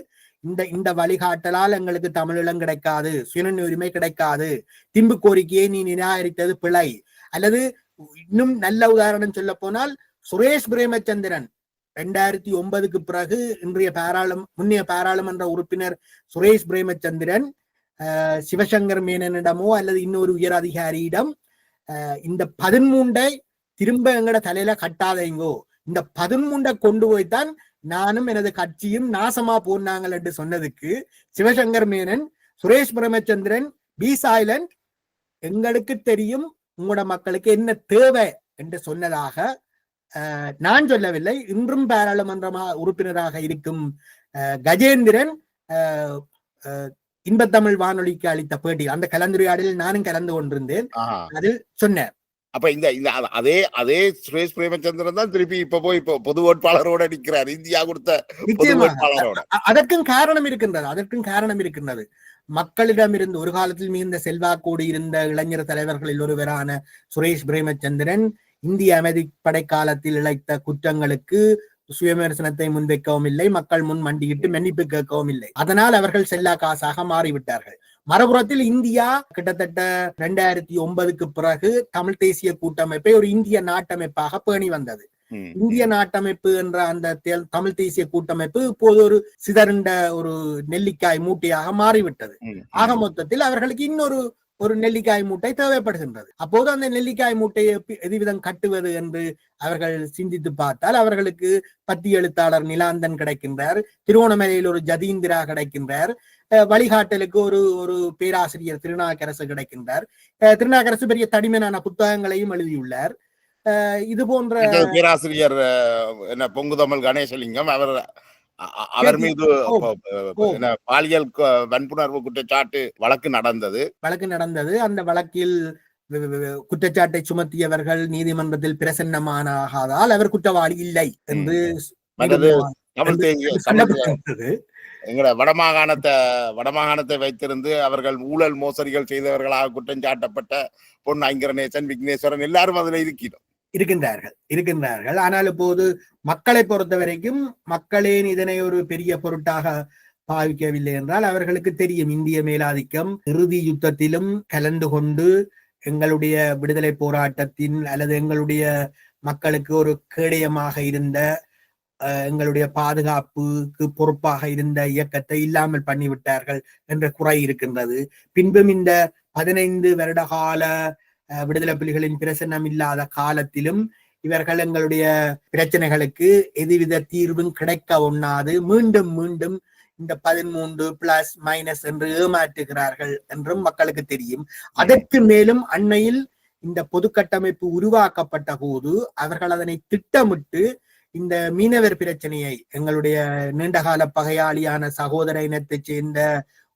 Speaker 1: இந்த வழிகாட்டலால் எங்களுக்கு தமிழீழம் கிடைக்காது, சுயநிர்ணய உரிமை கிடைக்காது, திம்பு கோரிக்கையை நீ நிராகரித்தது பிழை, அல்லது இன்னும் நல்ல உதாரணம் சொல்ல போனால் சுரேஷ் பிரேமச்சந்திரன் 2009க்கு பிறகு முன்னைய பாராளுமன்ற உறுப்பினர் சுரேஷ் பிரேமச்சந்திரன் சிவசங்கர் மேனனிடமோ அல்லது இன்னொரு உயர் அதிகாரியிடம் இந்த 13 திரும்ப எங்கட தலையில கட்டாதீங்கோ, இந்த 13 கொண்டு போய்தான் நானும் எனது கட்சியும் நாசமா போனாங்கள் என்று சொன்னதுக்கு சிவசங்கர் மேனன் சுரேஷ் பிரேமச்சந்திரன் பி சைலண்ட், எங்களுக்கு தெரியும் உங்களோட மக்களுக்கு என்ன தேவை என்று சொன்னதாக நான் சொல்லவில்லை. இன்றும் பாராளுமன்ற உறுப்பினராக இருக்கும் கஜேந்திரன் இன்பத்தமிழ் வானொலிக்கு அளித்த பேட்டி, அந்த கலந்துரையாடலில் நானும் கலந்து கொண்டிருந்தேன், அதில் சொன்னேன்.
Speaker 2: அப்ப அதே சுரேஷ் பிரேமச்சந்திரன் தான் திருப்பி இப்ப பொது வேட்பாளரோட நிற்கிறார், இந்தியா கொடுத்த பொது வேட்பாளரோட.
Speaker 1: அதற்கும் காரணம் இருக்கின்றது. மக்களிடமிருந்து ஒரு காலத்தில் மிகுந்த செல்வாக்கோடு இருந்த இளைஞர் தலைவர்களில் ஒருவரான சுரேஷ் பிரேமச்சந்திரன் இந்திய அமைதி படை காலத்தில் இழைத்த குற்றங்களுக்கு சுயவிமர்சனத்தை முன்வைக்கவும் இல்லை, மக்கள் முன் மண்டியிட்டு மன்னிப்பு கேட்கவும் இல்லை. அதனால் அவர்கள் செல்லா காசாக மாறிவிட்டார்கள். மறுபுறத்தில் இந்தியா கிட்டத்தட்ட 2009க்கு பிறகு தமிழ் தேசிய கூட்டமைப்பை ஒரு இந்திய நாட்டமைப்பாக பேணி வந்தது. இந்திய நாட்டமைப்பு என்ற அந்த தமிழ் தேசிய கூட்டமைப்பு இப்போது ஒரு சிதறுண்ட ஒரு நெல்லிக்காய் மூட்டையாக மாறிவிட்டது. ஆக மொத்தத்தில் அவர்களுக்கு இன்னொரு நெல்லிக்காய் மூட்டை தேவைப்படுகின்றது. அப்போது அந்த நெல்லிக்காய் மூட்டையை எதுவிதம் கட்டுவது என்று அவர்கள் சிந்தித்து பார்த்தால் அவர்களுக்கு பத்தி எழுத்தாளர் நிலாந்தன் கிடைக்கின்றார், திருவோணமலையில் ஒரு ஜதீந்திரா கிடைக்கின்றார், வழிகாட்டலுக்கு ஒரு பேராசிரியர் திருநாக்கரசு கிடைக்கின்றார். திருநாக்கரசு பெரிய தடிமனான புத்தகங்களையும் எழுதியுள்ளார். இது போன்ற
Speaker 2: பேராசிரியர் பொங்குதமிழ் கணேசலிங்கம் அவர் மீது பாலியல் வன்புணர்வு குற்றச்சாட்டு வழக்கு நடந்தது. அந்த வழக்கில்
Speaker 1: குற்றச்சாட்டை சுமத்தியவர்கள் நீதிமன்றத்தில் பிரசன்னமானதால் அவர் குற்றவாளி இல்லை என்று சொல்லப்பட்டது.
Speaker 2: எங்கட வடமாகாணத்தை வைத்திருந்து அவர்கள் ஊழல் மோசடிகள் செய்தவர்களாக குற்றம் சாட்டப்பட்ட பொன் ஐங்கரநேசன், விக்னேஸ்வரன் எல்லாரும் அதுல
Speaker 1: இருக்கின்றார்கள். ஆனால் இப்போது மக்களை பொறுத்த வரைக்கும் மக்களே இதனை ஒரு பெரிய பொருட்டாக பாவிக்கவில்லை என்றால் அவர்களுக்கு தெரியும் இந்திய மேலாதிக்கம் இறுதி யுத்தத்திலும் கலந்து கொண்டு எங்களுடைய விடுதலை போராட்டத்தின் அல்லது எங்களுடைய மக்களுக்கு ஒரு கேடயமாக இருந்த எங்களுடைய பாதுகாப்புக்கு பொறுப்பாக இருந்த இயக்கத்தை இல்லாமல் பண்ணிவிட்டார்கள் என்ற குறை இருக்கின்றது. பின்பும் இந்த 15 வருட கால விடுதலை புலிகளின் பிரசன்னம் இல்லாத காலத்திலும் இவர்கள் எங்களுடைய பிரச்சனைகளுக்கு எதுவித தீர்வும் கிடைக்க ஒண்ணாது மீண்டும் இந்த 13+- என்று ஏமாற்றுகிறார்கள் என்றும் மக்களுக்கு தெரியும். அதற்கு மேலும் அண்மையில் இந்த பொது கட்டமைப்பு உருவாக்கப்பட்ட போது அவர்கள் அதனை திட்டமிட்டு இந்த மீனவர் பிரச்சனையை எங்களுடைய நீண்டகால பகையாளியான சகோதர இனத்தை சேர்ந்த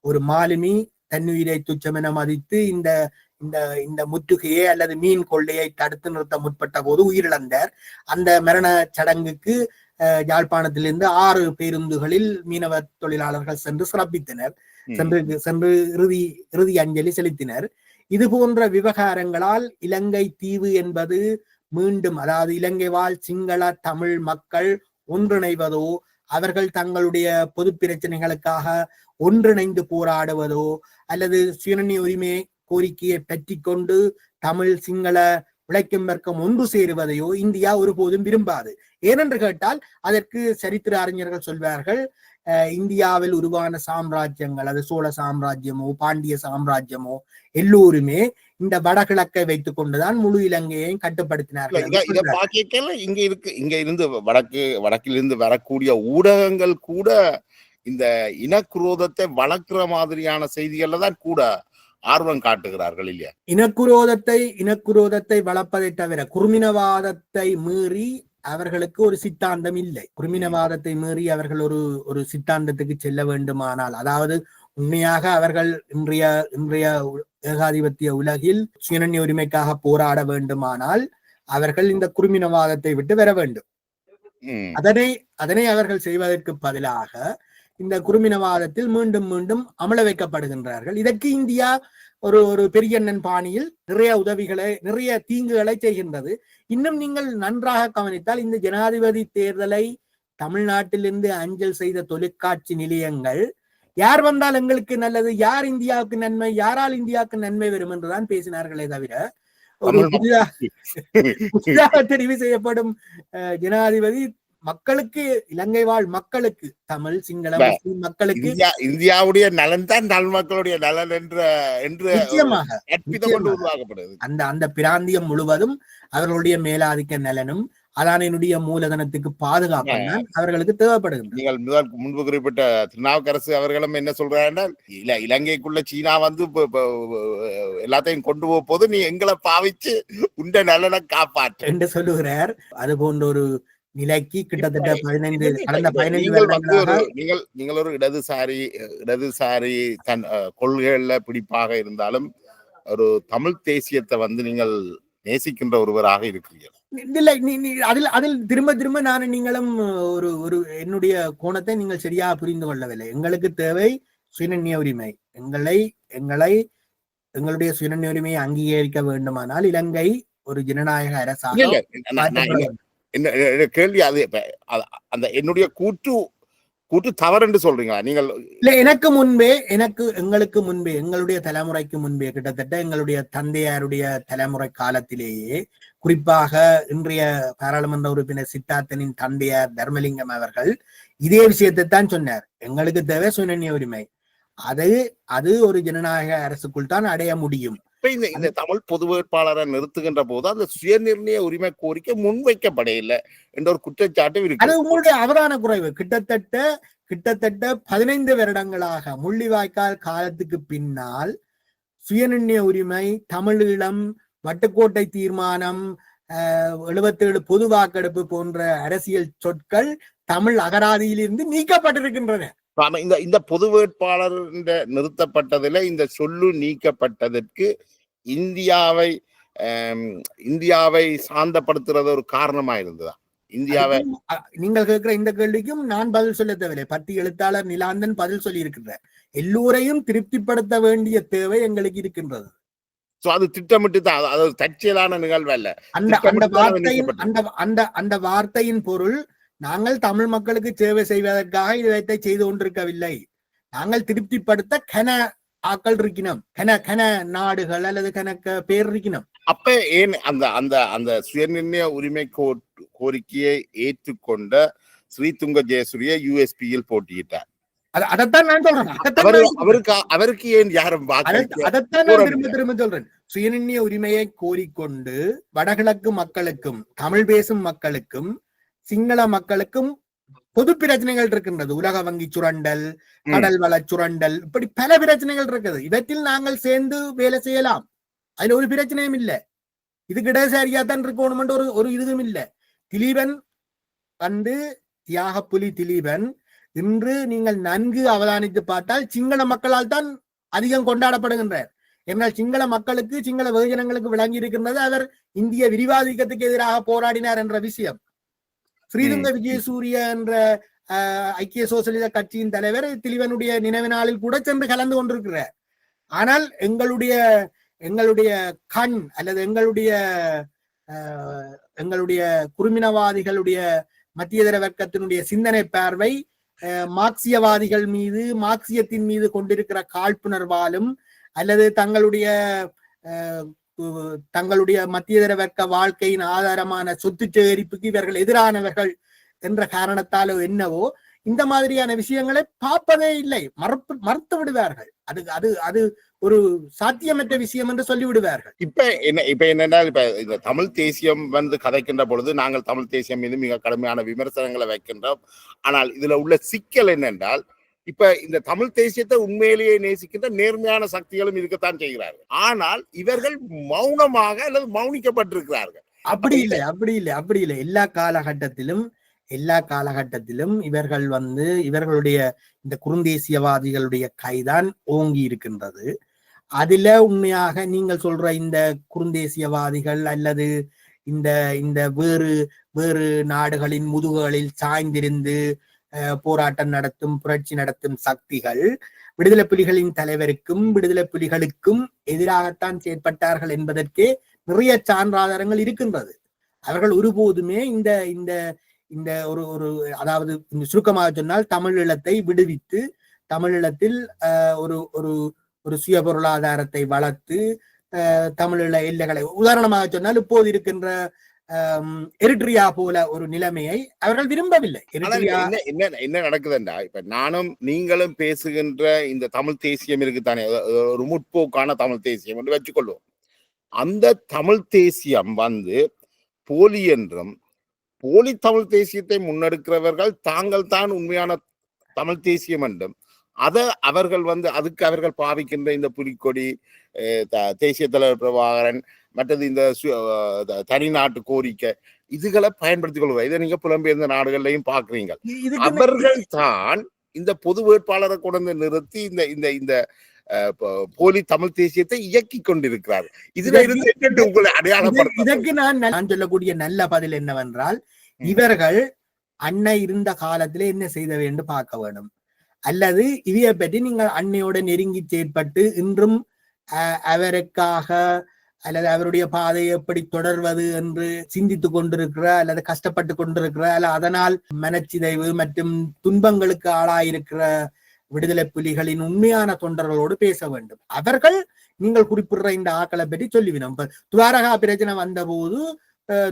Speaker 1: ஒரு மாலுமி தன்னுயிரை துச்சமென மதித்து இந்த இந்த இந்த முற்றுகையை அல்லது மீன் கொள்ளையை தடுத்து நிறுத்த முற்பட்ட போது உயிரிழந்தார். அந்த மரண சடங்குக்கு யாழ்ப்பாணத்திலிருந்து 6 பேருந்துகளில் மீனவ தொழிலாளர்கள் சென்று சிறப்பித்தனர். சென்று இறுதி அஞ்சலி செலுத்தினர். இது போன்ற விவகாரங்களால் இலங்கை தீவு என்பது மீண்டும், அதாவது இலங்கை வாழ் சிங்கள தமிழ் மக்கள் ஒன்றிணைவதோ, அவர்கள் தங்களுடைய பொது பிரச்சனைகளுக்காக ஒன்றிணைந்து போராடுவதோ, அல்லது சுயநிர்ணய உரிமை கோரிக்கையை பற்றி கொண்டு தமிழ் சிங்கள உழைக்கும் வர்க்கம் ஒன்று சேருவதையோ இந்தியா ஒருபோதும் விரும்பாது. ஏனென்று கேட்டால் அதற்கு சரித்திர அறிஞர்கள் சொல்வார்கள், இந்தியாவில் உருவான சாம்ராஜ்யங்கள், அது சோழ சாம்ராஜ்யமோ பாண்டிய சாம்ராஜ்யமோ, எல்லோருமே இந்த வடகிழக்கை வைத்துக் கொண்டுதான் முழு இலங்கையையும் கட்டுப்படுத்தினார்கள்.
Speaker 2: இங்க இருந்து வடக்கிலிருந்து வரக்கூடிய ஊடகங்கள் கூட இந்த இனக்குரோதத்தை வளர்க்கிற மாதிரியான செய்திகள்ல தான் கூட ஆர்வம் காட்டுகிறார்கள் இல்லையா?
Speaker 1: இனக்குரோதத்தை வளர்ப்பதை தவிர குர்மினவாதத்தை மீறி அவர்களுக்கு ஒரு சித்தாந்தம் இல்லை. குர்மினவாதத்தை மீறி அவர்கள் ஒரு சித்தாந்தத்துக்கு செல்ல வேண்டுமானால், அதாவது உண்மையாக அவர்கள் இன்றைய ஏகாதிபத்திய உலகில் சுயநிர்ணய உரிமைக்காக போராட வேண்டுமானால் அவர்கள் இந்த குர்மினவாதத்தை விட்டு வர வேண்டும். அதனை அவர்கள் செய்வதற்கு பதிலாக இந்த குர்மினவாதத்தில் மீண்டும் மீண்டும் அமல வைக்கப்படுகின்றார்கள். இதற்கு இந்தியா ஒரு பெரியண்ணன் பாணியில் நிறைய தீங்குகளை செய்கின்றது. இன்னும் நீங்கள் நன்றாக கவனித்தால் இந்த ஜனாதிபதி தேர்தலை தமிழ்நாட்டிலிருந்து அஞ்சல் செய்த தொலைக்காட்சி நிலையங்கள் யார் வந்தால் எங்களுக்கு நல்லது, யார் இந்தியாவுக்கு நன்மை, யாரால் இந்தியாவுக்கு நன்மை வரும் என்றுதான் பேசினார்களே தவிர ஒரு புதிதாக தெரிவு செய்யப்படும் ஜனாதிபதி மக்களுக்கு, இலங்கை வாழ் மக்களுக்கு, தமிழ் சிங்கள முஸ்லிம் மக்களுக்கு
Speaker 2: இந்தியாவுடைய நலன் தான் நல் மக்களுடைய நலன் என்று
Speaker 1: நிச்சயமாக
Speaker 2: உருவாக்கப்படுது.
Speaker 1: அந்த பிராந்தியம் முழுவதும் அவர்களுடைய மேலாதிக்க நலனும் அதானினுடைய மூலதனத்துக்கு பாதுகாப்பும் தான் அவர்களுக்கு தேவைப்படுகிறது.
Speaker 2: நீங்கள் முன்பு குறிப்பிட்ட திருநாவுக்கரசு அவர்களும் என்ன சொல்றாங்கன்னா, இலங்கைக்குள்ள சீனா வந்து எல்லாத்தையும் கொண்டு போது நீ எங்களை பாவிச்சு உண்ட நலனை காப்பாற்று
Speaker 1: என்று சொல்லுகிறார். அது போன்ற ஒரு நிலைக்கு கிட்டத்தட்ட 15
Speaker 2: நீங்கள் ஒரு இடதுசாரி தன் கொள்கைகள்ல பிடிப்பாக இருந்தாலும் ஒரு தமிழ் தேசியத்தை வந்து நீங்கள் நேசிக்கின்ற ஒருவராக இருக்கிறீர்கள்.
Speaker 1: இல்லை, அதில் திரும்ப நான் நீங்களும் ஒரு என்னுடைய கோணத்தை நீங்கள் சரியாக புரிந்து கொள்ளவில்லை. எங்களுக்கு தேவை சுயநிர்ணய உரிமை. எங்களுடைய சுயநிர்ணய உரிமையை அங்கீகரிக்க வேண்டுமானால் இலங்கை ஒரு ஜனநாயக அரசாக
Speaker 2: கேள்வி. அது அந்த என்னுடைய கூற்று தவறு என்று சொல்றீங்களா நீங்கள்?
Speaker 1: இல்ல, எங்களுக்கு முன்பே எங்களுடைய தலைமுறைக்கு முன்பே, கிட்டத்தட்ட எங்களுடைய தந்தையாருடைய தலைமுறை காலத்திலேயே, குறிப்பாக இன்றைய பாராளுமன்ற உறுப்பினர் சித்தார்த்தனின் தந்தையார் தர்மலிங்கம் அவர்கள் இதே விஷயத்தை தான் சொன்னார். எங்களுக்கு தேவை சுயநிர்ணய உரிமை. அது ஒரு ஜனநாயக அரசுக்குள் தான் அடைய முடியும்.
Speaker 2: இந்த தமிழ் பொது வேட்பாளரை நிறுத்துகின்ற போது அந்த சுயநிர்ணய உரிமை கோரிக்கை முன்வைக்கப்படையில்லை என்ற ஒரு குற்றச்சாட்டு இருக்கு.
Speaker 1: அது உங்களுடைய அவதான குறைவு. கிட்டத்தட்ட 15 வருடங்களாக முள்ளிவாய்க்கால் காலத்துக்கு பின்னால் சுயநிர்ணய உரிமை, தமிழீழம், வட்டுக்கோட்டை தீர்மானம், 77 பொது வாக்கெடுப்பு போன்ற அரசியல் சொற்கள் தமிழ் அகராதியிலிருந்து நீக்கப்பட்டிருக்கின்றன.
Speaker 2: இந்த பொது வேட்பாளர் நிறுத்தப்பட்டதுல இந்த சொல்லு நீக்கப்பட்டதற்கு இந்தியாவை சாந்தப்படுத்துறது ஒரு காரணமா இருந்ததா? இந்தியாவை
Speaker 1: நீங்கள் கேட்கிற இந்த கேள்விக்கும் நான் பதில் சொல்ல தேவையில்லை. பத்தி எழுத்தாளர் நிலாந்தன் பதில் சொல்லி இருக்கிறார். எல்லோரையும் திருப்திப்படுத்த வேண்டிய தேவை எங்களுக்கு இருக்கின்றது.
Speaker 2: அது திட்டமிட்டு தான், அது தற்செயலான நிகழ்வு அல்ல.
Speaker 1: அந்த வார்த்தையின் பொருள், நாங்கள் தமிழ் மக்களுக்கு சேவை செய்வதற்காக இதை செய்து கொண்டிருக்கவில்லை. நாங்கள் திருப்திப்படுத்த கன ஆக்கள் இருக்கணும், கன நாடுகள் அல்லது கணக்க பேர் இருக்கணும்.
Speaker 2: அப்ப ஏன் அந்த சுயநிர்ணய உரிமை கோரிக்கையை ஏற்றுக்கொண்ட ஸ்ரீதுங்க ஜெயசூரிய USPயில் போட்டியிட்டார்.
Speaker 1: அதைத்தான் நான் சொல்றேன்.
Speaker 2: அவருக்கு ஏன் யாரும்
Speaker 1: அதைத்தான் நான் திரும்ப சொல்றேன். சுயநிர்ணய உரிமையை கோரிக்கொண்டு வடகிழக்கு மக்களுக்கும், தமிழ் பேசும் மக்களுக்கும், சிங்கள மக்களுக்கும் பொது பிரச்சனைகள் இருக்கின்றது. உலக வங்கி சுரண்டல், கடல் வள சுரண்டல், இப்படி பல பிரச்சனைகள் இருக்குது. இவற்றில் நாங்கள் சேர்ந்து வேலை செய்யலாம். அதுல ஒரு பிரச்சனையும் இல்லை. இதுக்கு இடதுசாரியா தான் இருக்கணும் ஒரு இதுவும் இல்லை. திலீபன் தியாக புலி திலீபன் இன்று நீங்கள் நன்கு அவதானித்து பார்த்தால் சிங்கள மக்களால் தான் அதிகம் கொண்டாடப்படுகின்றார். என்றால் சிங்கள மக்களுக்கு, சிங்கள வெகுஜனங்களுக்கு விளங்கி இருக்கின்றது அவர் இந்திய விரிவாதிக்கத்துக்கு எதிராக போராடினார் என்ற விஷயம். ஸ்ரீதுங்க விஜயசூரிய என்ற ஐக்கிய சோசலிச கட்சியின் தலைவர் திலீவனுடைய நினைவு நாளில் கூட சென்று கலந்து கொண்டிருக்கிறார். ஆனால் எங்களுடைய கண் அல்லது எங்களுடைய குறுமினவாதிகளுடைய மத்தியதர வர்க்கத்தினுடைய சிந்தனை பார்வை மார்க்சியவாதிகள் மீது, மார்க்சியத்தின் மீது கொண்டிருக்கிற காழ்ப்புணர்வாலும் அல்லது தங்களுடைய மத்தியதர வர்க்க வாழ்க்கையின் ஆதாரமான சொத்து சேகரிப்புக்கு இவர்கள் எதிரானவர்கள் என்ற காரணத்தாலோ என்னவோ இந்த மாதிரியான விஷயங்களை பார்ப்பதே இல்லை, மறுத்து விடுவார்கள். அது ஒரு சாத்தியமற்ற விஷயம் என்று சொல்லி விடுவார்கள்.
Speaker 2: இப்ப என்னென்றால் இப்ப இந்த தமிழ் தேசியம் கதைக்கின்ற பொழுது நாங்கள் தமிழ் தேசியம் மீது மிக கடுமையான விமர்சனங்களை வைக்கின்றோம். ஆனால் இதுல உள்ள சிக்கல் என்னென்றால் இப்ப இந்த தமிழ் தேசியத்தை உண்மையிலேயே நேசிக்கின்ற நேர்மையான சக்திகளும் இருக்கத்தான் செய்கிறார்கள். ஆனால் இவர்கள் மௌனமாக அல்லது மௌனிக்கப்பட்டிருக்கிறார்கள்.
Speaker 1: அப்படி இல்லை. எல்லா காலகட்டத்திலும் இவர்கள் இவர்களுடைய இந்த குறுந்தேசியவாதிகளுடைய கைதான் ஓங்கி இருக்கின்றது. அதுல உண்மையாக நீங்கள் சொல்ற இந்த குறுந்தேசியவாதிகள் அல்லது இந்த வேறு நாடுகளின் முதுகுகளில் சாய்ந்திருந்து போராட்டம் நடத்தும், புரட்சி நடத்தும் சக்திகள் விடுதலை புலிகளின் தலைவருக்கும் விடுதலை புலிகளுக்கும் எதிராகத்தான் செயற்பட்டார்கள் என்பதற்கே நிறைய சான்றாதாரங்கள் இருக்கின்றது. அவர்கள் ஒருபோதுமே இந்த ஒரு அதாவது சுருக்கமாக சொன்னால் தமிழீழத்தை விடுவித்து தமிழீழத்தில் ஒரு சுய பொருளாதாரத்தை வளர்த்து தமிழீழ எல்லைகளை, உதாரணமாக சொன்னால் இப்போது இருக்கின்ற எரிட்ரியா போல ஒரு நிலைமையை அவர்கள் விரும்பவில்லை.
Speaker 2: என்ன நடக்குதுண்டா, இப்ப நானும் நீங்களும் பேசுகின்ற இந்த தமிழ் தேசியம் இருக்குத்தானே, ஒரு முற்போக்கான தமிழ் தேசியம் என்று வச்சுக்கொள்வோம். அந்த தமிழ் தேசியம் போலி என்றும், போலி தமிழ் தேசியத்தை முன்னெடுக்கிறவர்கள் தாங்கள் தான் உண்மையான தமிழ் தேசியம் என்றும், அவர்கள் அதுக்கு அவர்கள் பாவிக்கின்ற இந்த புலிக்கொடி, தேசிய தலைவர் பிரபாகரன், மற்றது இந்த தனிநாட்டு கோரிக்கை, இதுகளை பயன்படுத்திக் கொள்வார். இதை நீங்க புலம்பெயர்ந்த நாடுகள்லையும் பாக்குறீங்க. அவர்கள் தான் இந்த பொது வேட்பாளரை கொண்டு நிறுத்தி இந்த போலி தமிழ் தேசியத்தை இயக்கி கொண்டிருக்கிறார். இதுல இருந்து உங்களை அடையாளப்படுத்த
Speaker 1: இதற்கு நான் சொல்லக்கூடிய நல்ல பதில் என்னவென்றால், இவர்கள் அன்னை இருந்த காலத்திலே என்ன செய்த வேண்டும் பார்க்க வேண்டும், அல்லது இதையை பற்றி நீங்கள் அன்னையோட நெருங்கி செயற்பட்டு இன்றும் அவருக்காக அல்லது அவருடைய பாதையை எப்படி தொடர்வது என்று சிந்தித்துக் கொண்டிருக்கிற அல்லது கஷ்டப்பட்டு கொண்டிருக்கிற அல்ல அதனால் மனச்சிதைவு மற்றும் துன்பங்களுக்கு ஆளாயிருக்கிற விடுதலை புலிகளின் உண்மையான தொண்டர்களோடு பேச வேண்டும். அவர்கள் நீங்கள் குறிப்பிடுற இந்த ஆக்களை பற்றி சொல்லிவிடும். இப்ப துவாரகா பிரச்சனை வந்த போது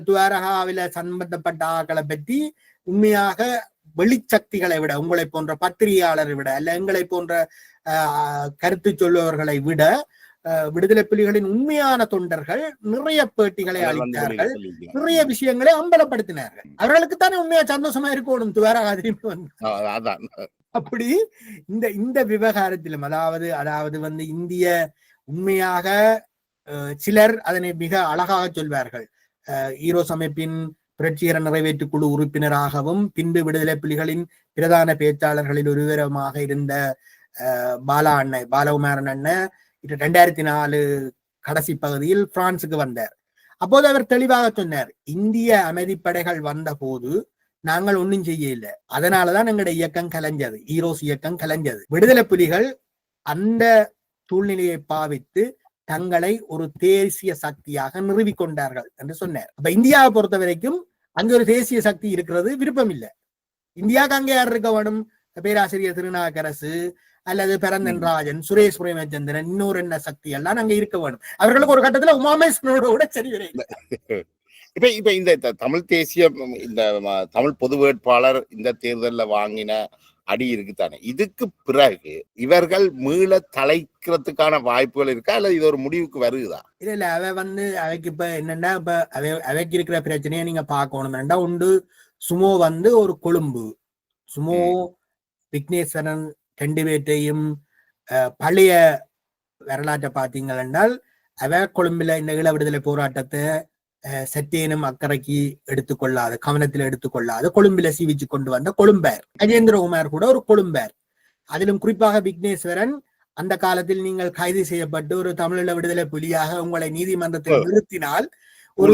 Speaker 1: துவாரகாவில சம்பந்தப்பட்ட ஆக்களை பற்றி உண்மையாக வெளிச்சக்திகளை விட, உங்களை போன்ற பத்திரிகையாளரை விட அல்ல எங்களை போன்ற கருத்து சொல்லுவவர்களை விட விடுதலை புலிகளின் உண்மையான தொண்டர்கள் நிறைய பேட்டிகளை அளித்தார்கள், நிறைய விஷயங்களை அம்பலப்படுத்தினார்கள். அவர்களுக்குத்தானே உண்மையா சந்தோஷமா இருக்கணும் துவாரகா திரும்பி வந்து. அப்படி இந்த விவகாரத்திலும் அதாவது இந்திய உண்மையாக சிலர் அதனை மிக அழகாக சொல்வார்கள். ஈரோஸ் அமைப்பின் புரட்சிகர நிறைவேற்று குழு உறுப்பினராகவும் பின்பு விடுதலை புலிகளின் பிரதான பேச்சாளர்களில் ஒருவருமாக இருந்த பாலகுமாரன் அண்ணன் 2004 கடைசி பகுதியில் பிரான்சுக்கு வந்தார். அப்போது அவர் தெளிவாக சொன்னார், இந்திய அமைதிப்படைகள் வந்த போது நாங்கள் ஒன்றும் செய்ய இல்லை, அதனாலதான் எங்களுடைய இயக்கம் கலைஞ்சது, ஈரோஸ் இயக்கம் கலைஞ்சது. விடுதலை புலிகள் அந்த சூழ்நிலையை பாவித்து தங்களை ஒரு தேசிய சக்தியாக நிறுவிக்கொண்டார்கள் என்று சொன்னார். அப்ப இந்தியாவை பொறுத்த வரைக்கும் அங்க ஒரு தேசிய சக்தி இருக்கிறது விருப்பம் இல்லை. இந்தியாவுக்கு அங்கே யார் இருக்க வேணும்? பேராசிரியர் திருநாகரசு அல்லது பரந்தன் ராஜன், சுரேஷ் பிரேமச்சந்திரன், இன்னொரு என்ன சக்தி எல்லாம் அங்க இருக்க வேணும். அவர்களுக்கு ஒரு கட்டத்துல உமாமேஸ்வரோட கூட சரி வரையில.
Speaker 2: இப்ப இந்த தமிழ் தேசியம், இந்த தமிழ் பொது வேட்பாளர் இந்த தேர்தலில் வாங்கின அடி இருக்குத்தானே, இதுக்கு பிறகு இவர்கள் மீள தலைக்கிறதுக்கான வாய்ப்புகள் இருக்கா அல்லது இது ஒரு முடிவுக்கு வருகுதா?
Speaker 1: இல்ல அவைக்கு இப்ப என்னன்னா, இப்ப அவைக்கு இருக்கிற பிரச்சனையை நீங்க பார்க்கணும். உண்டு சுமோ ஒரு கொழும்பு சுமோ விக்னேஸ்வரன் ரெண்டு பேர்ட்டையும் பழைய வரலாற்றை பார்த்தீங்கள் என்றால், அவ கொழும்புல இந்த ஈழ விடுதலை போராட்டத்தை சற்றேனும் அக்கறைக்கு எடுத்துக்கொள்ளாது, கவனத்தில் எடுத்துக்கொள்ளாது கொழும்பில சீவிச்சு கொண்டு வந்த கொழும்பர். கஜேந்திரகுமார் கூட ஒரு கொழும்பர். அதிலும் குறிப்பாக விக்னேஸ்வரன், அந்த காலத்தில் நீங்கள் கைது செய்யப்பட்டு ஒரு தமிழீழ விடுதலை புலியாக உங்களை நீதிமன்றத்தில் நிறுத்தினால் ஒரு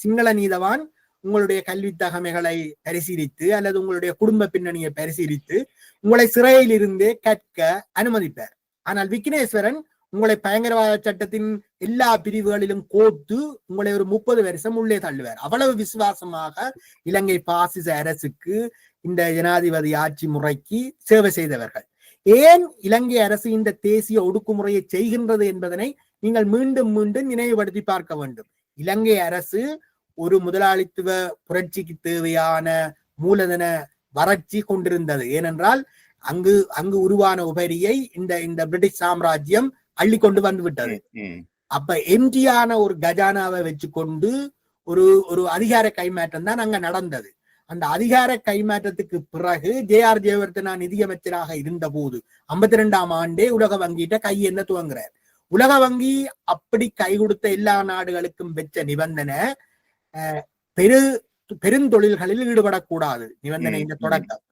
Speaker 1: சிங்கள நீதவான் உங்களுடைய கல்வி தகமைகளை பரிசீலித்து அல்லது உங்களுடைய குடும்ப பின்னணியை பரிசீலித்து உங்களை சிறையில் இருந்தே கற்க அனுமதிப்பார். ஆனால் விக்னேஸ்வரன் உங்களை பயங்கரவாத சட்டத்தின் எல்லா பிரிவுகளிலும் கோர்த்து உங்களை ஒரு 30 வருஷம் உள்ளே தள்ளுவார். அவ்வளவு விசுவாசமாக இலங்கை பாசிச அரசுக்கு, இந்த ஜனாதிபதி ஆட்சி முறைக்கு சேவை செய்தவர்கள். ஏன் இலங்கை அரசு இந்த தேசிய ஒடுக்குமுறையை செய்கின்றது என்பதனை நீங்கள் மீண்டும் மீண்டும் நினைவுபடுத்தி பார்க்க வேண்டும். இலங்கை அரசு ஒரு முதலாளித்துவ புரட்சிக்கு தேவையான மூலதன வறட்சி கொண்டிருந்தது. ஏனென்றால் அங்கு உருவான உபரியை இந்த பிரிட்டிஷ் சாம்ராஜ்யம் அள்ளி கொண்டு வந்து விட்டது. அப்ப எம்ஜியான ஒரு கஜானாவை வச்சுக்கொண்டு ஒரு அதிகார கைமாற்றம் தான் அங்க நடந்தது. அந்த அதிகார கைமாற்றத்துக்கு பிறகு ஜே.ஆர். ஜெயவர்தனா நிதியமைச்சராக இருந்த போது 52ஆம் ஆண்டே உலக வங்கிட்ட கையெண்ண துவங்குறார். உலக வங்கி அப்படி கை கொடுத்த எல்லா நாடுகளுக்கும் வெச்ச நிபந்தனை பெருந்தொழில்களில் ஈடுபடக்கூடாது நிபந்தனை இந்த தொடக்கம்.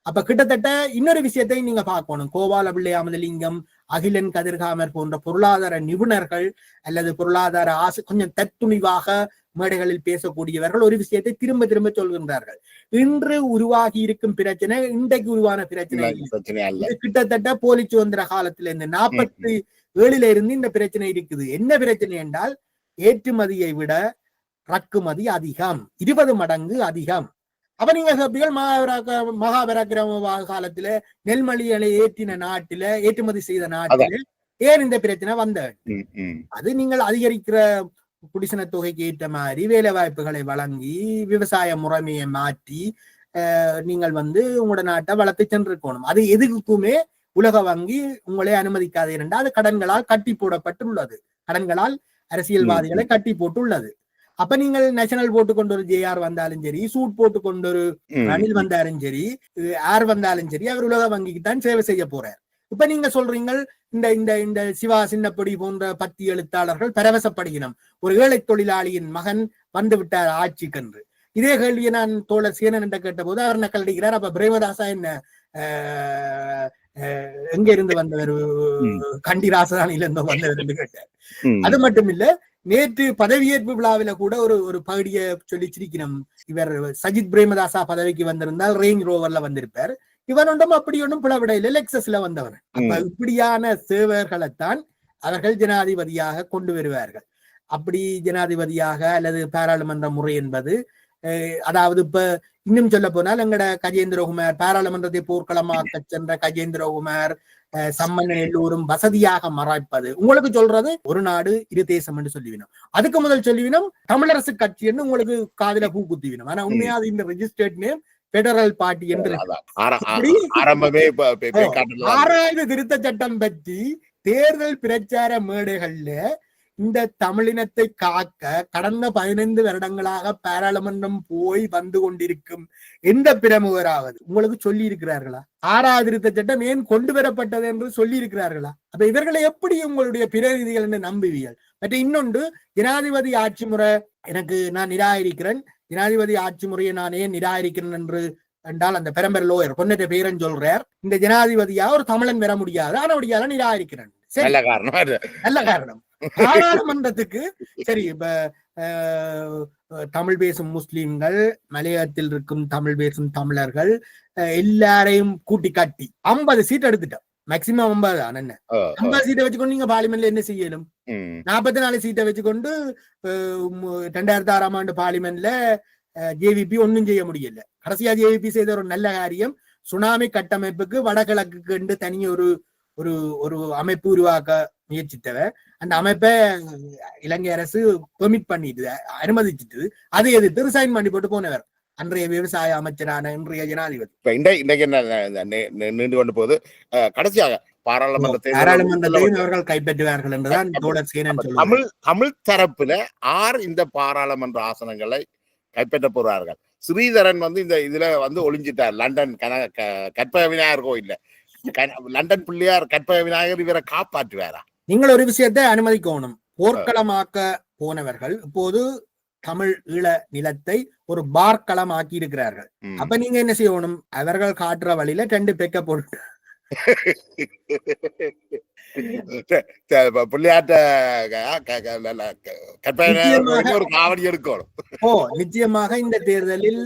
Speaker 1: அப்ப கிட்டத்தட்ட இன்னொரு விஷயத்தை நீங்க பார்க்கணும். கோபால பிள்ளை அமதலிங்கம், அகிலன் கதிர்காமர் போன்ற பொருளாதார நிபுணர்கள் அல்லது பொருளாதார ஆசை கொஞ்சம் தத்துணிவாக மேடைகளில் பேசக்கூடியவர்கள் ஒரு விஷயத்தை திரும்ப திரும்ப சொல்கின்றார்கள். இன்று உருவாகி இருக்கும் பிரச்சனை இன்றைக்கு உருவான பிரச்சனை அல்ல. கிட்டத்தட்ட போலி சுதந்திர காலத்துல இருந்து 47 இருந்து இந்த பிரச்சனை இருக்குது. என்ன பிரச்சனை என்றால் ஏற்றுமதியை விட இறக்குமதி அதிகம், 20 மடங்கு அதிகம். அப்ப நீங்க மகாபராக்கிரம காலத்துல நெல்மணிகளை ஏற்றின நாட்டில, ஏற்றுமதி செய்த நாட்டில ஏன் இந்த பிரச்சனை வந்த? அது நீங்கள் அதிகரிக்கிற குடிசன தொகைக்கு ஏற்ற மாதிரி வேலை வாய்ப்புகளை வழங்கி விவசாய முறைமையை மாற்றி நீங்கள் உங்களோட நாட்டை வளர்த்து சென்றிருக்கணும். அது எதுக்குமே உலக வங்கி உங்களை அனுமதிக்காது என்றால் அது கடன்களால் கட்டி போடப்பட்டுள்ளது. கடன்களால் அரசியல்வாதிகளை கட்டி போட்டுள்ளது. அப்ப நீங்கள் நேஷனல் போட்டு கொண்டு ஒரு ஜே.ஆர். வந்தாலும் சரி, சூட் போட்டு கொண்டு ஒரு ரணில் வந்தாலும் சரி, ஆர் வந்தாலும் சரி, அவர் உலக வங்கிக்கு தான் சேவை செய்ய போறார். இப்ப நீங்க சொல்றீங்க இந்த சிவா சின்னப்படி போன்ற 10 எழுத்தாளர்கள் பரவசப்படுகிறோம், ஒரு ஏழை தொழிலாளியின் மகன் வந்து விட்டார் ஆட்சிக்கென்று. இதே கேள்வியை நான் தோழர் சேனன் என்ற கேட்ட போது அவர் நக்கல் அடிக்கிறார். அப்ப பிரேமதாசா என்ன எங்க இருந்து வந்தவர்? கண்டி ராசதானியில இருந்து வந்தவர் என்று கேட்டார். அது மட்டும் இல்ல, நேற்று பதவியேற்பு விழாவில கூட ஒரு பகுதியை சொல்லி சிரிக்கணும். இவர் சஜித் பிரேமதாசா பதவிக்கு வந்திருந்தால் ரேஞ்ச் ரோவர்ல வந்திருப்பார். இவன் ஒன்றும் அப்படி ஒன்றும் புலவிடையில லெக்சஸ்ல வந்தவர். அப்ப இப்படியான சேவர்களைத்தான் அவர்கள் ஜனாதிபதியாக கொண்டு வருவார்கள். அப்படி ஜனாதிபதியாக அல்லது பாராளுமன்ற முறை என்பது, அதாவது இப்ப இன்னும் சொல்ல போனால் எங்கட கஜேந்திரகுமார் பாராளுமன்றத்தை போர்க்களமாக்க சென்ற கஜேந்திரகுமார், சம்மன் எல்லோரும் வசதியாக மறைப்பது. உங்களுக்கு சொல்றது ஒரு நாடு இரு தேசம் என்று சொல்லிவினோம். அதுக்கு முதல் சொல்லிவினோம் தமிழரசு கட்சி என்று உங்களுக்கு காதில பூ குத்திவினோம். ஆனா உண்மையாக இந்த ரெஜிஸ்டர்ட் நேம் பெடரல் பார்ட்டி என்று. 6வது திருத்த சட்டம் பற்றி தேர்தல் பிரச்சார மேடைகள்ல இந்த தமிழினத்தை காக்க கடந்த 15 வருடங்களாக பாராளுமன்றம் போய் வந்து கொண்டிருக்கும் எந்த பிரமுகராவது உங்களுக்கு சொல்லி இருக்கிறார்களா? 6வது திருத்த சட்டம் ஏன் கொண்டு வரப்பட்டது என்று சொல்லி இருக்கிறார்களா? அப்ப இவர்களை எப்படி உங்களுடைய பிரதிநிதிகள் என்று நம்புவீர்கள்? மற்ற இன்னொன்று, ஜனாதிபதி ஆட்சி முறை நான் நிராகரிக்கிறேன். ஜனாதிபதி ஆட்சி முறையை நான் ஏன் நிராகரிக்கிறேன் என்று என்றால், அந்த பெரம்பர் லோயர் பொன்னற்ற பேரன் சொல்றார், இந்த ஜனாதிபதியா ஒரு தமிழன் வர முடியாது, ஆனா முடியாத நிராகரிக்கிறேன். நல்ல காரணம். பாராளுமன்றத்துக்கு சரி, இப்ப தமிழ் பேசும் முஸ்லிம்கள், மலையகத்தில் இருக்கும் தமிழ் பேசும் தமிழர்கள் எல்லாரையும் கூட்டி காட்டி 50 சீட் எடுத்துட்டோம். மேக்சிமம் 50 தான். என்ன 50 சீட்டை வச்சுக்கொண்டு நீங்க பார்லிமெண்ட்ல என்ன செய்யணும்? 44 சீட்டை வச்சுக்கொண்டு 2006ஆம் ஆண்டு பார்லிமெண்ட்ல ஜேவிபி ஒன்னும் செய்ய முடியல. கடைசியா ஜேவிபி செய்த ஒரு நல்ல காரியம், சுனாமி கட்டமைப்புக்கு வடகிழக்கு என்று தனிய ஒரு அமைப்பு உருவாக்க முயற்சித்தவ. அந்த அமைப்பை இலங்கை அரசு பெர்மிட் பண்ணிட்டு அனுமதிச்சுட்டு அதை எதிர்த்து ரிசைன் பண்ணி போட்டு போனவர் அன்றைய விவசாய அமைச்சரான இன்றைய ஜனாதிபதி.
Speaker 2: நீண்டு கொண்டு போது கடைசியாக
Speaker 1: பாராளுமன்றத்தையும் அவர்கள் கைப்பற்றுவார்கள் என்றுதான் தோழர் சேனன் சொல்லுவார்.
Speaker 2: தமிழ் தரப்புல இந்த பாராளுமன்ற ஆசனங்களை கைப்பற்ற போறார்கள். ஸ்ரீதரன் இந்த இதுல ஒளிஞ்சிட்டார். லண்டன் கற்பக விநாயகர் கோயில்ல லண்டன் பிள்ளையார் கற்பக விநாயகர் இவரை காப்பாற்றுவாரா?
Speaker 1: நீங்கள் ஒரு விஷயத்தை அனுமதிக்கணும். போர்க்களமாக்க போனவர்கள் இப்போது தமிழ் ஈழ நிலத்தை ஒரு பார்க்களம் ஆக்கி இருக்கிறார்கள். அப்ப நீங்க என்ன செய்யணும்? அவர்கள் காட்டுற வழியில 2 பெக்க போட்டு
Speaker 2: பிள்ளையாட்ட ஒரு காவடி எடுக்கணும்.
Speaker 1: நிச்சயமாக இந்த தேர்தலில்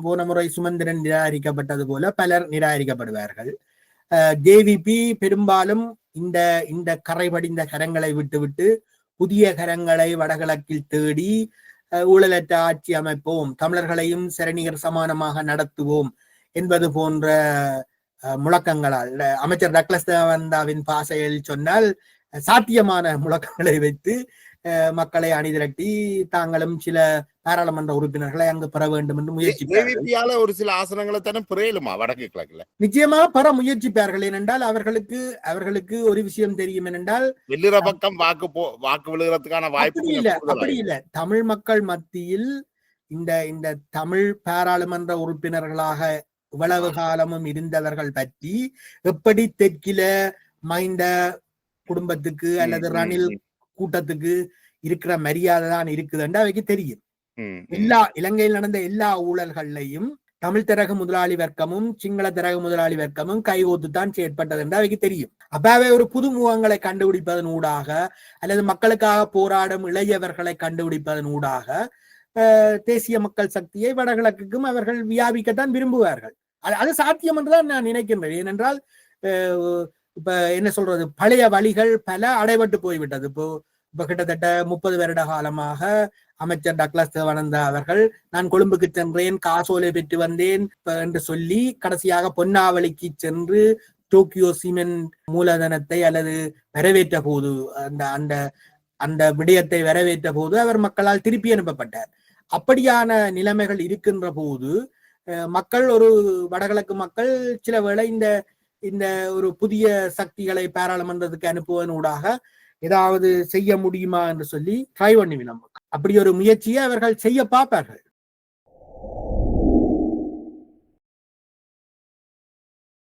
Speaker 1: போன முறை சுமந்திரன் நிராகரிக்கப்பட்டது போல பலர் நிராகரிக்கப்படுவார்கள். ஜேவிபி பெரும்பாலும் இந்த கரைபடிந்த கரங்களை விட்டுவிட்டு புதிய கரங்களை வடகிழக்கில் தேடி ஊழலற்ற ஆட்சி அமைப்போம், தமிழர்களையும் சரணிகர் சமானமாக நடத்துவோம் என்பது போன்ற முழக்கங்களால் அமைச்சர் டக்ளஸ் தேவானந்தாவின் பாசையில் சொன்னால் சாத்தியமான முழக்கங்களை வைத்து மக்களை அணிதிரட்டி தாங்களும் சில பாராளுமன்ற உறுப்பினர்களை அங்கு பெற வேண்டும் என்று முயற்சிப்பார்கள்.
Speaker 2: ஒரு சில ஆசனங்களை தானே பெறலுமா வடக்கு கிழக்குல?
Speaker 1: நிச்சயமாக பெற முயற்சிப்பார்கள். ஏனென்றால் அவர்களுக்கு ஒரு விஷயம் தெரியும். என்னென்றால்
Speaker 2: வெள்ளிர பக்கம் வாக்கு விழுகிறதுக்கான வாய்ப்பு இல்ல.
Speaker 1: அப்படி இல்ல. தமிழ் மக்கள் மத்தியில் இந்த தமிழ் பாராளுமன்ற உறுப்பினர்களாக இவ்வளவு காலமும் இருந்தவர்கள் பற்றி எப்படி தெற்கில மைந்த குடும்பத்துக்கு அல்லது ரணில் கூட்டத்துக்கு இருக்கிற மரியாதை தான் இருக்குதுன்னு அவைக்கு தெரியும். இலங்கையில் நடந்த எல்லா ஊழல்களையும் தமிழ் திறகு முதலாளி வர்க்கமும் சிங்கள திறகு முதலாளி வர்க்கமும் கைகோத்துத்தான் செயற்பட்டது என்று அவைக்கு தெரியும். அப்பாவே ஒரு புது முகங்களை கண்டுபிடிப்பதன் ஊடாக அல்லது மக்களுக்காக போராடும் இளையவர்களை கண்டுபிடிப்பதன் ஊடாக தேசிய மக்கள் சக்தியை வடகிழக்குக்கும் அவர்கள் வியாபிக்கத்தான் விரும்புவார்கள். அது சாத்தியம் என்றுதான் நான் நினைக்கின்றேன். ஏனென்றால் இப்ப என்ன சொல்றது, பழைய வழிகள் பல அடைபட்டு போய்விட்டது. இப்ப கிட்டத்தட்ட 30 வருட காலமாக அமைச்சர் டக்ளஸ் தேவானந்தா அவர்கள் நான் கொழும்புக்கு சென்றேன், காசோலை பெற்று வந்தேன் என்று சொல்லி கடைசியாக பொன்னாவளிக்கு சென்று டோக்கியோ சிமெண்ட் மூலதனத்தை அல்லது வரவேற்ற போது அந்த விடயத்தை வரவேற்ற போது அவர் மக்களால் திருப்பி அனுப்பப்பட்டார். அப்படியான நிலைமைகள் இருக்கின்ற போது மக்கள் வடகிழக்கு மக்கள் சில வேளை இந்த ஒரு புதிய சக்திகளை பாராளுமன்றத்துக்கு அனுப்புவதன் ஊடாக ஏதாவது செய்ய முடியுமா என்று சொல்லி ட்ரை பண்ணி அப்படி ஒரு முயற்சியை அவர்கள் செய்ய பார்ப்பார்கள்.